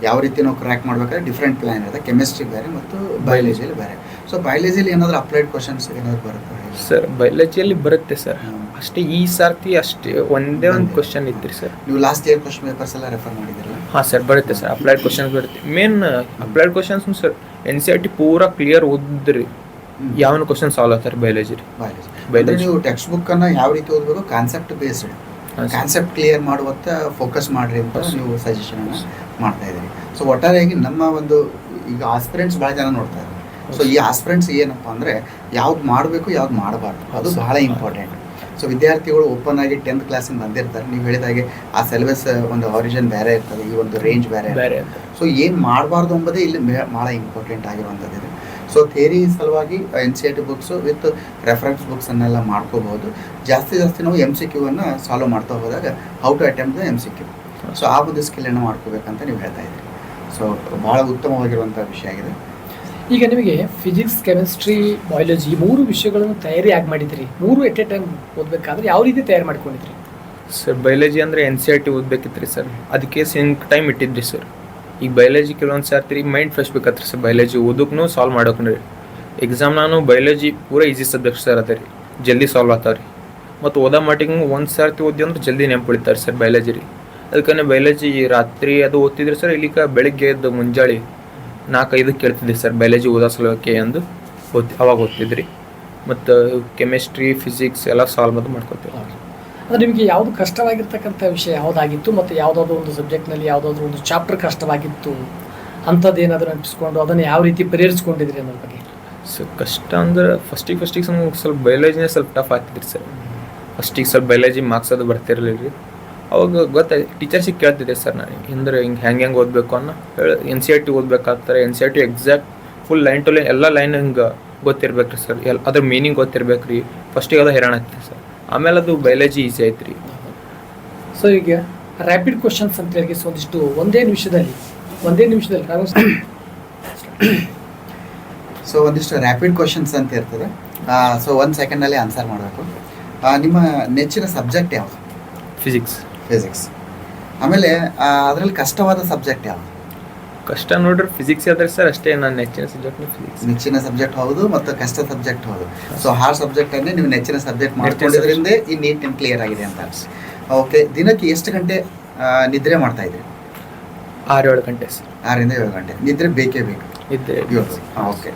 ಯಾವ ರೀತಿ ನಾವು ಕ್ರ್ಯಾಕ್ ಮಾಡ್ಬೇಕಾದ್ರೆ ಡಿಫ್ರೆಂಟ್ ಪ್ಲಾನ್ ಇದೆ. ಕೆಮಿಸ್ಟ್ರಿ ಬೇರೆ ಮತ್ತು ಬಯಾಲಜಿಯಲ್ಲಿ ಬೇರೆ. ಸೊ ಬಯಾಲಜಿಯಲ್ಲಿ ಏನಾದರೂ ಅಪ್ಲೈಡ್ ಕ್ವಶನ್ಸ್ ಏನಾದರೂ ಬರುತ್ತೆ ಸರ್? ಬಯಾಲಜಿಯಲ್ಲಿ ಬರುತ್ತೆ ಸರ್. ಅಷ್ಟೇ ಈ ಸಾರ್ತಿ ಅಷ್ಟೇ ಒಂದೇ ಒಂದು ಕ್ವಶನ್ ಇತ್ತು ಸರ್. ನೀವು ಲಾಸ್ಟ್ ಇಯರ್ ಕ್ವಶನ್ ಪೇಪರ್ಸ್ ಎಲ್ಲ ರೆಫರ್ ಮಾಡಿದಿರಲ್ಲ? ಹಾಂ ಸರ್, ಬರುತ್ತೆ ಸರ್. ಅಪ್ಲೈಡ್ ಕ್ವಶನ್ಸ್ ಬರುತ್ತೆ. Main applied questions sir NCERT ಪೂರಾ ಕ್ಲಿಯರ್ ಓದಿದ್ರಿ ಯಾವನು ಕ್ವಶನ್ ಸಾಲ್ವ್ ಆಗ್ತಾರೆ ಬಯಾಲಜಿ. ನೀವು ಟೆಕ್ಸ್ಟ್ ಬುಕ್ ಅನ್ನ ಯಾವ ರೀತಿ ಓದಬೇಕು? ಕಾನ್ಸೆಪ್ಟ್ ಬೇಸ್ಡ್, ಕಾನ್ಸೆಪ್ಟ್ ಕ್ಲಿಯರ್ ಮಾಡುವಂತ ಫೋಕಸ್ ಮಾಡ್ರಿ ಅಂತ ನೀವು ಸಜೆಷನ್ ಮಾಡ್ತಾ ಇದ್ದೀರಿ. ಸೊ ಒಟ್ಟಾರೆಯಾಗಿ ನಮ್ಮ ಒಂದು ಈಗ ಆಸ್ಪಿರೆಂಟ್ಸ್ ಭಾಳ ಜನ ನೋಡ್ತಾ ಇದ್ದಾರೆ. ಸೊ ಈ ಆಸ್ಪಿರೆಂಟ್ಸ್ ಏನಪ್ಪ ಅಂದರೆ ಯಾವ್ದು ಮಾಡಬೇಕು ಯಾವ್ದು ಮಾಡಬಾರ್ದು ಅದು ಬಹಳ ಇಂಪಾರ್ಟೆಂಟ್. ಸೊ ವಿದ್ಯಾರ್ಥಿಗಳು ಓಪನ್ ಆಗಿ 10th ಕ್ಲಾಸಿಂದ ಬಂದಿರ್ತಾರೆ. ನೀವು ಹೇಳಿದಾಗೆ ಆ ಸಿಲೆಬಸ್ ಒಂದು ಆರಿಜಿನ್ ಬೇರೆ ಇರ್ತದೆ, ಈ ಒಂದು ರೇಂಜ್ ಬೇರೆ. ಸೊ ಏನು ಮಾಡಬಾರ್ದು ಎಂಬುದೇ ಇಲ್ಲಿ ಭಾಳ ಇಂಪಾರ್ಟೆಂಟ್ ಆಗಿರುವಂಥದ್ದಿದೆ. ಸೊ ಥಿಯರಿ ಸಲುವಾಗಿ NCERT ಬುಕ್ಸು ವಿತ್ ರೆಫರೆನ್ಸ್ ಬುಕ್ಸನ್ನೆಲ್ಲ ಮಾಡ್ಕೋಬಹುದು. ಜಾಸ್ತಿ ನಾವು MCQವನ್ನು ಸಾಲ್ವ್ ಮಾಡ್ತಾ ಹೋದಾಗ how to attempt the MCQ. So ಆ ಒಂದು ಸ್ಕಿಲ್ಲನ್ನು ಮಾಡ್ಕೋಬೇಕಂತ ನೀವು ಹೇಳ್ತಾ ಇದ್ದೀರಿ. ಸೊ ಭಾಳ ಉತ್ತಮವಾಗಿರುವಂಥ ವಿಷಯ ಆಗಿದೆ. ಈಗ ನಿಮಗೆ ಫಿಸಿಕ್ಸ್, ಕೆಮಿಸ್ಟ್ರಿ, ಬಯಾಲಜಿ 3 ವಿಷಯಗಳನ್ನು ತಯಾರಿ ಮಾಡಿದ್ರಿ. 3 ಎಟ್ ಎ ಟೈಮ್ ಓದಬೇಕಾದ್ರೆ ಯಾವ ರೀತಿ ತಯಾರು ಮಾಡ್ಕೊಂಡಿದ್ರಿ ಸರ್? ಬಯಾಲಜಿ ಅಂದರೆ NCERT ಓದಬೇಕಿತ್ತು ರೀ ಸರ್. ಅದಕ್ಕೆ ಸಿಂಕ್ ಟೈಮ್ ಇಟ್ಟಿದ್ರಿ ಸರ್. ಈಗ ಬಯಾಲಜಿ ಕೆಲವೊಂದು ಸಾರ್ತಿ ಮೈಂಡ್ ಫ್ರೆಶ್ ಬೇಕಾತ್ರಿ ಸರ್. ಬಯಾಲಜಿ ಓದಕ್ಕೂ ಸಾಲ್ವ್ ಮಾಡೋಕೆ ರೀ. ಎಕ್ಸಾಮ್ ನಾನು ಬಯಾಲಜಿ ಪೂರಾ ಈಸಿ ಸಬ್ಜೆಕ್ಟ್ ಸರ್ ಅದ ರೀ, ಜಲ್ದಿ ಸಾಲ್ವ್ ಆಗ್ತಾವೆ ರೀ. ಮತ್ತು ಓದೋ ಮಟ್ಟಿಗೆ ಒಂದು ಸಾರ್ತಿ ಓದಿ ಅಂದ್ರೆ ಜಲ್ದಿ ನೆನಪು ಉಳಿತಾರೆ ಸರ್ ಬಯಾಲಜಿ ರೀ. ಅದಕ್ಕೆ ಬಯಾಲಜಿ ರಾತ್ರಿ ಅದು ಓದ್ತಿದ್ರಿ ಸರ್. ಇಲ್ಲಿಕ ಬೆಳಗ್ಗೆ ಎದ್ದು ಮುಂಜಾನೆ 4-5 ಕೇಳ್ತಿದ್ದೆ ಸರ್ ಬಯಾಲಜಿ ಓದೋ ಸಲುವಾಗಿ ಅಂದು ಅವಾಗ ಓದ್ತಿದ್ರಿ. ಮತ್ತು ಕೆಮಿಸ್ಟ್ರಿ, ಫಿಸಿಕ್ಸ್ ಎಲ್ಲ ಸಾಲ್ವ್ ಅದು ಮಾಡ್ಕೊತೀವಿ. ಅಂದರೆ ನಿಮಗೆ ಯಾವುದು ಕಷ್ಟವಾಗಿರ್ತಕ್ಕಂಥ ವಿಷಯ ಯಾವುದಾಗಿತ್ತು ಮತ್ತು ಯಾವುದಾದ್ರೂ ಒಂದು ಸಬ್ಜೆಕ್ಟ್ನಲ್ಲಿ ಯಾವುದಾದ್ರೂ ಒಂದು ಚಾಪ್ಟರ್ ಕಷ್ಟವಾಗಿತ್ತು ಅಂಥದ್ದು ಏನಾದರೂ ನೆನಪಿಸ್ಕೊಂಡು ಅದನ್ನು ಯಾವ ರೀತಿ ಪರಿಹರಿಸ್ಕೊಂಡಿದ್ರಿ ಅನ್ನೋ ಬಗ್ಗೆ? ಸರ್ ಕಷ್ಟ ಅಂದ್ರೆ ಫಸ್ಟಿಗೆ ಸ್ವಲ್ಪ ಬಯಾಲಜಿನೇ ಸ್ವಲ್ಪ ಟಫ್ ಆಗ್ತಿದ್ರಿ ಸರ್. ಫಸ್ಟಿಗೆ ಸ್ವಲ್ಪ ಬಯಾಲಜಿ ಮಾರ್ಕ್ಸ್ ಅದು ಬರ್ತಿರಲಿಲ್ಲ ರೀ. ಅವಾಗ ಗೊತ್ತಾಯ್ತು, ಟೀಚರ್ಸಿಗೆ ಕೇಳ್ತಿದ್ದೆ ಸರ್ ನಾನು ಹಿಂದ್ರೆ ಹೆಂಗೆ ಓದಬೇಕು ಅನ್ನೋ NCERT ಓದ್ಬೇಕಾಗ್ತಾರೆ. NCERT exact full line to line ಎಲ್ಲ ಲೈನ್ ಹಿಂಗೆ ಗೊತ್ತಿರ್ಬೇಕು ರೀ ಸರ್, ಅದ್ರ ಮೀನಿಂಗ್ ಗೊತ್ತಿರ್ಬೇಕು ರೀ. ಫಸ್ಟಿಗೆ ಅದು ಹೈರಾಣ ಆಗ್ತದೆ ಸರ್, ಆಮೇಲೆ ಅದು ಬಯಾಲಜಿ ಈಸಿ ಆಯ್ತು ರೀ. ಸೊ ಈಗ ರ್ಯಾಪಿಡ್ ಕ್ವಶನ್ಸ್ ಅಂತ ಹೇಳಿ ಒಂದಿಷ್ಟು ಒಂದೇ ನಿಮಿಷದಲ್ಲಿ ಸೊ ಒಂದಿಷ್ಟು ರ್ಯಾಪಿಡ್ ಕ್ವಶನ್ಸ್ ಅಂತ ಇರ್ತದೆ. ಸೊ 1 ಸೆಕೆಂಡಲ್ಲಿ ಆನ್ಸರ್ ಮಾಡಬೇಕು. ನಿಮ್ಮ ನೆಚ್ಚಿನ ಸಬ್ಜೆಕ್ಟ್ ಯಾವುದು? ಫಿಸಿಕ್ಸ್. ಆಮೇಲೆ ಅದರಲ್ಲಿ ಕಷ್ಟವಾದ ಸಬ್ಜೆಕ್ಟ್ ಯಾವುದು? ಕಷ್ಟ ನೋಡ್ರಿ ಫಿಸಿಕ್ಸ್ ಆದ್ರೆ ಸರ್ ಅಷ್ಟೇ. ನನ್ನ ನೆಚ್ಚಿನ ಸಬ್ಜೆಕ್ಟ್ ಫಿಸಿಕ್ಸ್. ನೆಚ್ಚಿನ ಸಬ್ಜೆಕ್ಟ್ ಹೌದು ಮತ್ತು ಕಷ್ಟ ಸಬ್ಜೆಕ್ಟ್ ಹೌದು. ಸೊ ಹಾರ್ಡ್ ಸಬ್ಜೆಕ್ಟ್ ಅನ್ನೇ ನೀವು ನೆಚ್ಚಿನ ಸಬ್ಜೆಕ್ಟ್ ಮಾಡ್ಕೊಂಡಿದ್ರಿಂದ ಈ ನೀಟ್ ಅಂಡ್ ಕ್ಲಿಯರ್ ಆಗಿದೆ ಅಂತ. ಓಕೆ, ದಿನಕ್ಕೆ ಎಷ್ಟು ಗಂಟೆ ನಿದ್ರೆ ಮಾಡ್ತಾ ಇದ್ರಿ? 6-7 ಗಂಟೆ ಸರ್. 6 ರಿಂದ 7 ಗಂಟೆ ನಿದ್ರೆ ಬೇಕೇ ಬೇಕು. ಓಕೆ,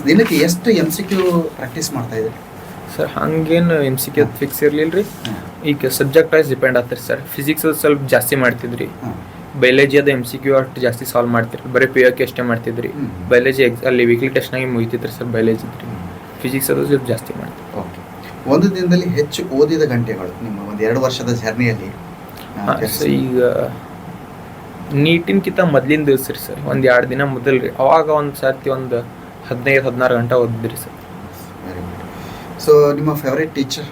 ದಿನಕ್ಕೆ ಎಷ್ಟು MCQ ಪ್ರಾಕ್ಟೀಸ್ ಮಾಡ್ತಾ ಇದ್ರಿ ಸರ್? ಹಂಗೇನು MCQ ಫಿಕ್ಸ್ ಇರಲಿಲ್ಲ ರೀ. ಈಗ ಸಬ್ಜೆಕ್ಟ್ ವೈಸ್ ಡಿಪೆಂಡ್ ಆಗ್ತಾರೆ ಸರ್. ಫಿಸಿಕ್ಸ್ ಸ್ವಲ್ಪ ಜಾಸ್ತಿ ಮಾಡ್ತಿದ್ರಿ, ಬಯಾಲಜಿ ಅದು MCQ ಅಷ್ಟು ಜಾಸ್ತಿ ಸಾಲ್ವ್ ಮಾಡ್ತಿರ್ರಿ, ಬರೀ POQ ಅಷ್ಟೇ ಮಾಡ್ತಿದ್ರಿ. ಬಯಾಲಜಿ ಅಲ್ಲಿ ವೀಕ್ಲಿ ಟೆಸ್ಟ್ನಾಗೆ ಮುಗಿತಿದ್ರಿ ಸರ್ ಬಯಾಲಜಿ. ಫಿಸಿಕ್ಸ್ ಅದು ಸ್ವಲ್ಪ ಜಾಸ್ತಿ ಮಾಡ್ತೀವಿ. ಓಕೆ, ಒಂದು ದಿನದಲ್ಲಿ ಹೆಚ್ಚು ಓದಿದ ಗಂಟೆಗಳು ನಿಮ್ಮ ಒಂದು 2 ವರ್ಷದ ಜರ್ನಿಯಲ್ಲಿ? ಈಗ ನೀಟಿನ್ಕಿಂತ ಮೊದಲಿನ ದಿವಸ ರೀ ಸರ್, ಒಂದು 2 ದಿನ ಮೊದಲು ರೀ, ಅವಾಗ ಒಂದು ಸರ್ತಿ ಒಂದು 15-16 ಗಂಟೆ ಓದಿದ್ರಿ ಸರ್. Very good. ಸೊ ನಿಮ್ಮ favourite teacher?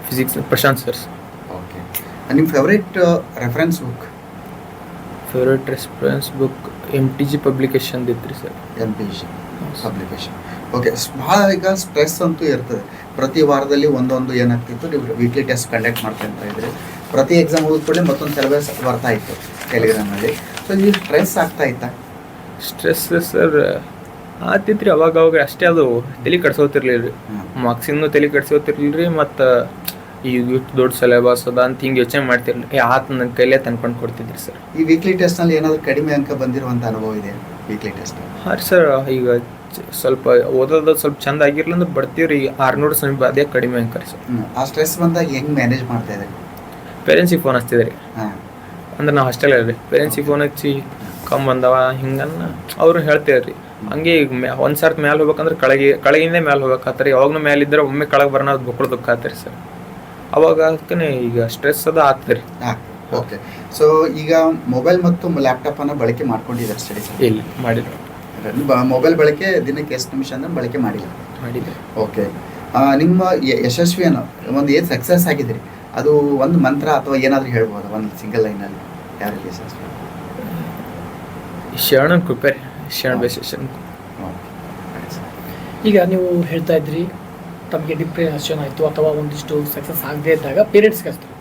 Physics Prashant sir. Okay, ನಿಮ್ಮ favourite reference book? MTG publication ಇತ್ತು ಸರ್. MTG publication. ಓಕೆ, ಭಾಳ ಈಗ ಸ್ಟ್ರೆಸ್ ಅಂತೂ ಇರ್ತದೆ. ಪ್ರತಿ ವಾರದಲ್ಲಿ ಒಂದೊಂದು ಏನಾಗ್ತಿತ್ತು, ನೀವು ವೀಕ್ಲಿ ಟೆಸ್ಟ್ ಕಂಡಕ್ಟ್ ಮಾಡ್ತಾ ಇದ್ರಿ. ಪ್ರತಿ ಎಕ್ಸಾಮ್ ಓದ್ಕೊಳ್ಳಿ ಮತ್ತೊಂದು ಸಿಲೆಬಸ್ ಬರ್ತಾ ಇತ್ತು ಟೆಲಿಗ್ರಾಮಲ್ಲಿ. ಸೊ ನೀವು ಸ್ಟ್ರೆಸ್ ಆಗ್ತಾ ಇತ್ತಾ? ಸ್ಟ್ರೆಸ್ ಸರ್ ಆಗ್ತಿತ್ತು ರೀ ಅವಾಗ ಅಷ್ಟೇ. ಅದು ತಲೆ ಕೆಡ್ಸೋತಿರ್ಲಿಲ್ಲ ರೀ, ಮಾರ್ಕ್ಸಿಂದು ತಲೆ ಕೆಡ್ಸೋತಿರ್ಲಿಲ್ಲ ರೀ. ಮತ್ತು ಈಗ ದೊಡ್ಡ ಸಿಲೆಬಸ್ ಅದ ಅಂತ ಹಿಂಗೆ ಯೋಚನೆ ಮಾಡ್ತಿರ್ಲಿ, ನನ್ನ ಕೈಲೇ ತಂದ್ಕೊಂಡು ಕೊಡ್ತಿದ್ರಿ ಸರ್. ಈ ವೀಕ್ಲಿ ಟೆಸ್ಟ್ನಲ್ಲಿ ಏನಾದರೂ ಕಡಿಮೆ ಅಂಕ ಬಂದಿರುವಂಥ ಅನುಭವ ಇದೆ ವೀಕ್ಲಿ ಟೆಸ್ಟ್? ಹಾಂ ಸರ್, ಈಗ ಸ್ವಲ್ಪ ಓದೋದು ಸ್ವಲ್ಪ ಚಂದ ಆಗಿರ್ಲಿ ಅಂದ್ರೆ ಬರ್ತೀವ್ರಿ. 600 ಸಮೀಪ ಅದೇ ಕಡಿಮೆ ಅಂಕ ರೀ ಸರ್. ಆ ಸ್ಟ್ರೆಸ್ ಬಂದಾಗ ಹೆಂಗೆ ಮ್ಯಾನೇಜ್ ಮಾಡ್ತಾ ಇದ್ದೀರಿ? ಪೇರೆಂಟ್ಸಿಗೆ ಫೋನ್ ಹಚ್ತಿದ್ದೆ ರೀ. ಅಂದ್ರೆ ನಾವು ಹಾಸ್ಟೆಲ್ ರೀ, ಪೇರೆಂಟ್ಸಿಗೆ ಫೋನ್ ಹಚ್ಚಿ ಕಮ್ಮಿ ಬಂದವ ಹಿಂಗನ್ನ ಅವರು ಹೇಳ್ತೇವ್ರಿ. ಹಂಗೆ ಈಗ ಒಂದು ಸರ್ತಿ ಮ್ಯಾಲೆ ಹೋಗ್ಬೇಕಂದ್ರೆ ಕೆಳಗಿಂದ ಮ್ಯಾಲೆ ಹೋಗ್ಬೇಕಾಗ್ತಾರೆ. ಯಾವಾಗಲೂ ಮ್ಯಾಲೆ ಇದ್ರೆ ಒಮ್ಮೆ ಕೆಳಗೆ ಬರೋಣ ಬುಕ್ಳು ದುಃಖಾಗ್ತಾರೆ ಸರ್. ಅವಾಗ ಅದಕ್ಕೆ ಈಗ ಸ್ಟ್ರೆಸ್ ಅದು ಆಗ್ತದೆ ರೀ. ಓಕೆ, ಸೊ ಈಗ ಮೊಬೈಲ್ ಮತ್ತು ಲ್ಯಾಪ್ಟಾಪನ್ನು ಬಳಕೆ ಮಾಡ್ಕೊಂಡಿದ್ದಾರೆ ಸ್ಟಡೀಸ್? ಇಲ್ಲ ಮಾಡಿಲ್ಲ. ಮೊಬೈಲ್ ಬಳಕೆ ದಿನಕ್ಕೆ ಎಷ್ಟು ನಿಮಿಷ ಅಂದ್ರೆ ಬಳಕೆ ಮಾಡಿದೆ? ಓಕೆ, ನಿಮ್ಮ ಯಶಸ್ವಿಯನ್ನು ಏನು ಸಕ್ಸಸ್ ಆಗಿದ್ರಿ, ಅದು ಒಂದು ಮಂತ್ರ ಅಥವಾ ಏನಾದರೂ ಹೇಳ್ಬೋದು ಒಂದು ಸಿಂಗಲ್ ಲೈನಲ್ಲಿ? ಯಾವ ರೀತಿ ಯಶಸ್ವಿ? ಶರಣನ್ ಕೃಪೆ, ಶರಣ ಬಸವೇಶ್ವರನ್. ಈಗ ನೀವು ಹೇಳ್ತಾ ಇದ್ರಿ ತಮಗೆ ಡಿಪ್ರೆಷನ್ ಆಯಿತು ಅಥವಾ ಒಂದಿಷ್ಟು ಸಕ್ಸಸ್ ಆಗದೇ ಇದ್ದಾಗ ಪೇರೆಂಟ್ಸ್ಗೆ ಹಚ್ತಾರೆ.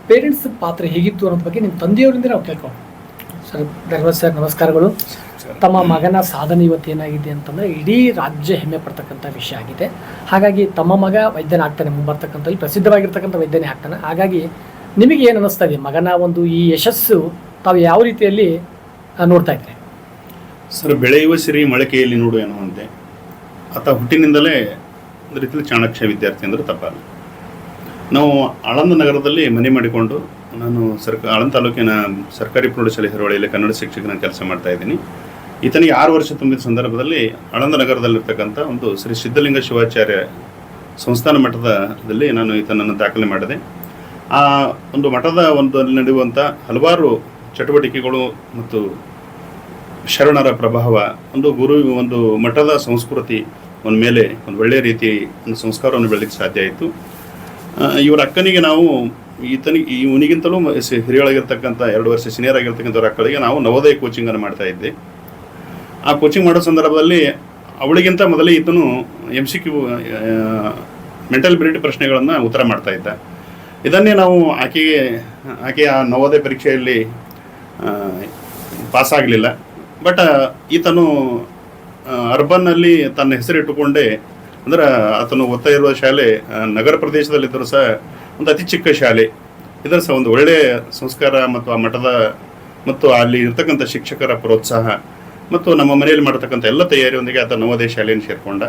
ಪೇರೆಂಟ್ಸ್ ಪಾತ್ರ ಹೇಗಿತ್ತು ಅನ್ನೋದ್ರ ಬಗ್ಗೆ ನಿಮ್ಮ ತಂದೆಯವರಿಂದ ನಾವು ಕೇಳ್ಕೊಂಡು. ಸರ್ ಧನ್ಯವಾದ ಸರ್, ನಮಸ್ಕಾರಗಳು. ತಮ್ಮ ಮಗನ ಸಾಧನೆ ಇವತ್ತು ಏನಾಗಿದೆ ಅಂತಂದರೆ ಇಡೀ ರಾಜ್ಯ ಹೆಮ್ಮೆ ಪಡ್ತಕ್ಕಂಥ ವಿಷಯ ಆಗಿದೆ. ಹಾಗಾಗಿ ತಮ್ಮ ಮಗ ವೈದ್ಯನಾಗ್ತಾನೆ, ಮುಂಬರ್ತಕ್ಕಂಥಲ್ಲಿ ಪ್ರಸಿದ್ಧವಾಗಿರ್ತಕ್ಕಂಥ ವೈದ್ಯನೇ ಆಗ್ತಾನೆ. ಹಾಗಾಗಿ ನಿಮಗೆ ಏನು ಅನ್ನಿಸ್ತಾ ಇದೆ ಮಗನ ಒಂದು ಈ ಯಶಸ್ಸು ತಾವು ಯಾವ ರೀತಿಯಲ್ಲಿ ನೋಡ್ತಾ ಇದ್ದೀರಿ? ಸರ್, ಬೆಳೆಯುವ ಸಿರಿ ಮೊಳಕೆಯಲ್ಲಿ ನೋಡು ಎನ್ನುವಂತೆ ಆತ ಹುಟ್ಟಿನಿಂದಲೇ ಒಂದು ರೀತಿಯಲ್ಲಿ ಚಾಣಕ್ಯ ವಿದ್ಯಾರ್ಥಿ ಅಂದರೆ ತಪ್ಪಲ್ಲ. ನಾವು ಆಳಂದ ನಗರದಲ್ಲಿ ಮನೆ ಮಾಡಿಕೊಂಡು ನಾನು ಆಳಂದ ತಾಲೂಕಿನ ಸರ್ಕಾರಿ ಪ್ರೌಢಶಾಲೆ ಹೊರವಳಿಯಲ್ಲಿ ಕನ್ನಡ ಶಿಕ್ಷಕನ ಕೆಲಸ ಮಾಡ್ತಾ ಇದ್ದೀನಿ. ಈತನಿಗೆ 6 ವರ್ಷ ತುಂಬಿದ ಸಂದರ್ಭದಲ್ಲಿ ಆಳಂದ ನಗರದಲ್ಲಿರ್ತಕ್ಕಂಥ ಒಂದು ಶ್ರೀ ಸಿದ್ಧಲಿಂಗ ಶಿವಾಚಾರ್ಯ ಸಂಸ್ಥಾನ ಮಠದಲ್ಲಿ ನಾನು ಈತನನ್ನು ದಾಖಲೆ ಮಾಡಿದೆ. ಆ ಒಂದು ಮಠದ ಒಂದಲ್ಲಿ ನಡೆಯುವಂಥ ಹಲವಾರು ಚಟುವಟಿಕೆಗಳು ಮತ್ತು ಶರಣರ ಪ್ರಭಾವ, ಒಂದು ಮಠದ ಸಂಸ್ಕೃತಿ ಒಂದು ಮೇಲೆ ಒಂದು ಒಳ್ಳೆಯ ರೀತಿ ಒಂದು ಸಂಸ್ಕಾರವನ್ನು ಬೆಳಲಿಕ್ಕೆ ಸಾಧ್ಯ ಆಯಿತು. ಇವರ ಅಕ್ಕನಿಗೆ ನಾವು ಇವನಿಗಿಂತಲೂ ಹಿರಿಯೊಳಗಿರ್ತಕ್ಕಂಥ 2 ವರ್ಷ ಸೀನಿಯರ್ ಆಗಿರ್ತಕ್ಕಂಥವ್ರ ಅಕ್ಕಳಿಗೆ ನಾವು ನವೋದಯ ಕೋಚಿಂಗನ್ನು ಮಾಡ್ತಾ ಇದ್ದೆ. ಆ ಕೋಚಿಂಗ್ ಮಾಡೋ ಸಂದರ್ಭದಲ್ಲಿ ಅವಳಿಗಿಂತ ಮೊದಲೇ ಈತನು MCQ ಮೆಂಟಲ್ ಎಬಿಲಿಟಿ ಪ್ರಶ್ನೆಗಳನ್ನು ಉತ್ತರ ಮಾಡ್ತಾ ಇದ್ದ. ಇದನ್ನೇ ನಾವು ಆಕೆಯ ನವೋದಯ ಪರೀಕ್ಷೆಯಲ್ಲಿ ಪಾಸ್ ಆಗಲಿಲ್ಲ. ಬಟ್ ಈತನು ಅರ್ಬನ್ನಲ್ಲಿ ತನ್ನ ಹೆಸರಿಟ್ಟುಕೊಂಡೇ, ಅಂದ್ರೆ ಆತನು ಓದ್ತಾ ಇರುವ ಶಾಲೆ ನಗರ ಪ್ರದೇಶದಲ್ಲಿದ್ದರೂ ಸಹ ಒಂದು ಅತಿ ಚಿಕ್ಕ ಶಾಲೆ. ಇದರ ಸಹ ಒಂದು ಒಳ್ಳೆಯ ಸಂಸ್ಕಾರ ಮತ್ತು ಆ ಮಠದ ಮತ್ತು ಅಲ್ಲಿ ಇರ್ತಕ್ಕಂಥ ಶಿಕ್ಷಕರ ಪ್ರೋತ್ಸಾಹ ಮತ್ತು ನಮ್ಮ ಮನೆಯಲ್ಲಿ ಮಾಡತಕ್ಕಂಥ ಎಲ್ಲ ತಯಾರಿಯೊಂದಿಗೆ ಆತ ನವೋದಯ ಶಾಲೆಯನ್ನು ಸೇರಿಕೊಂಡ.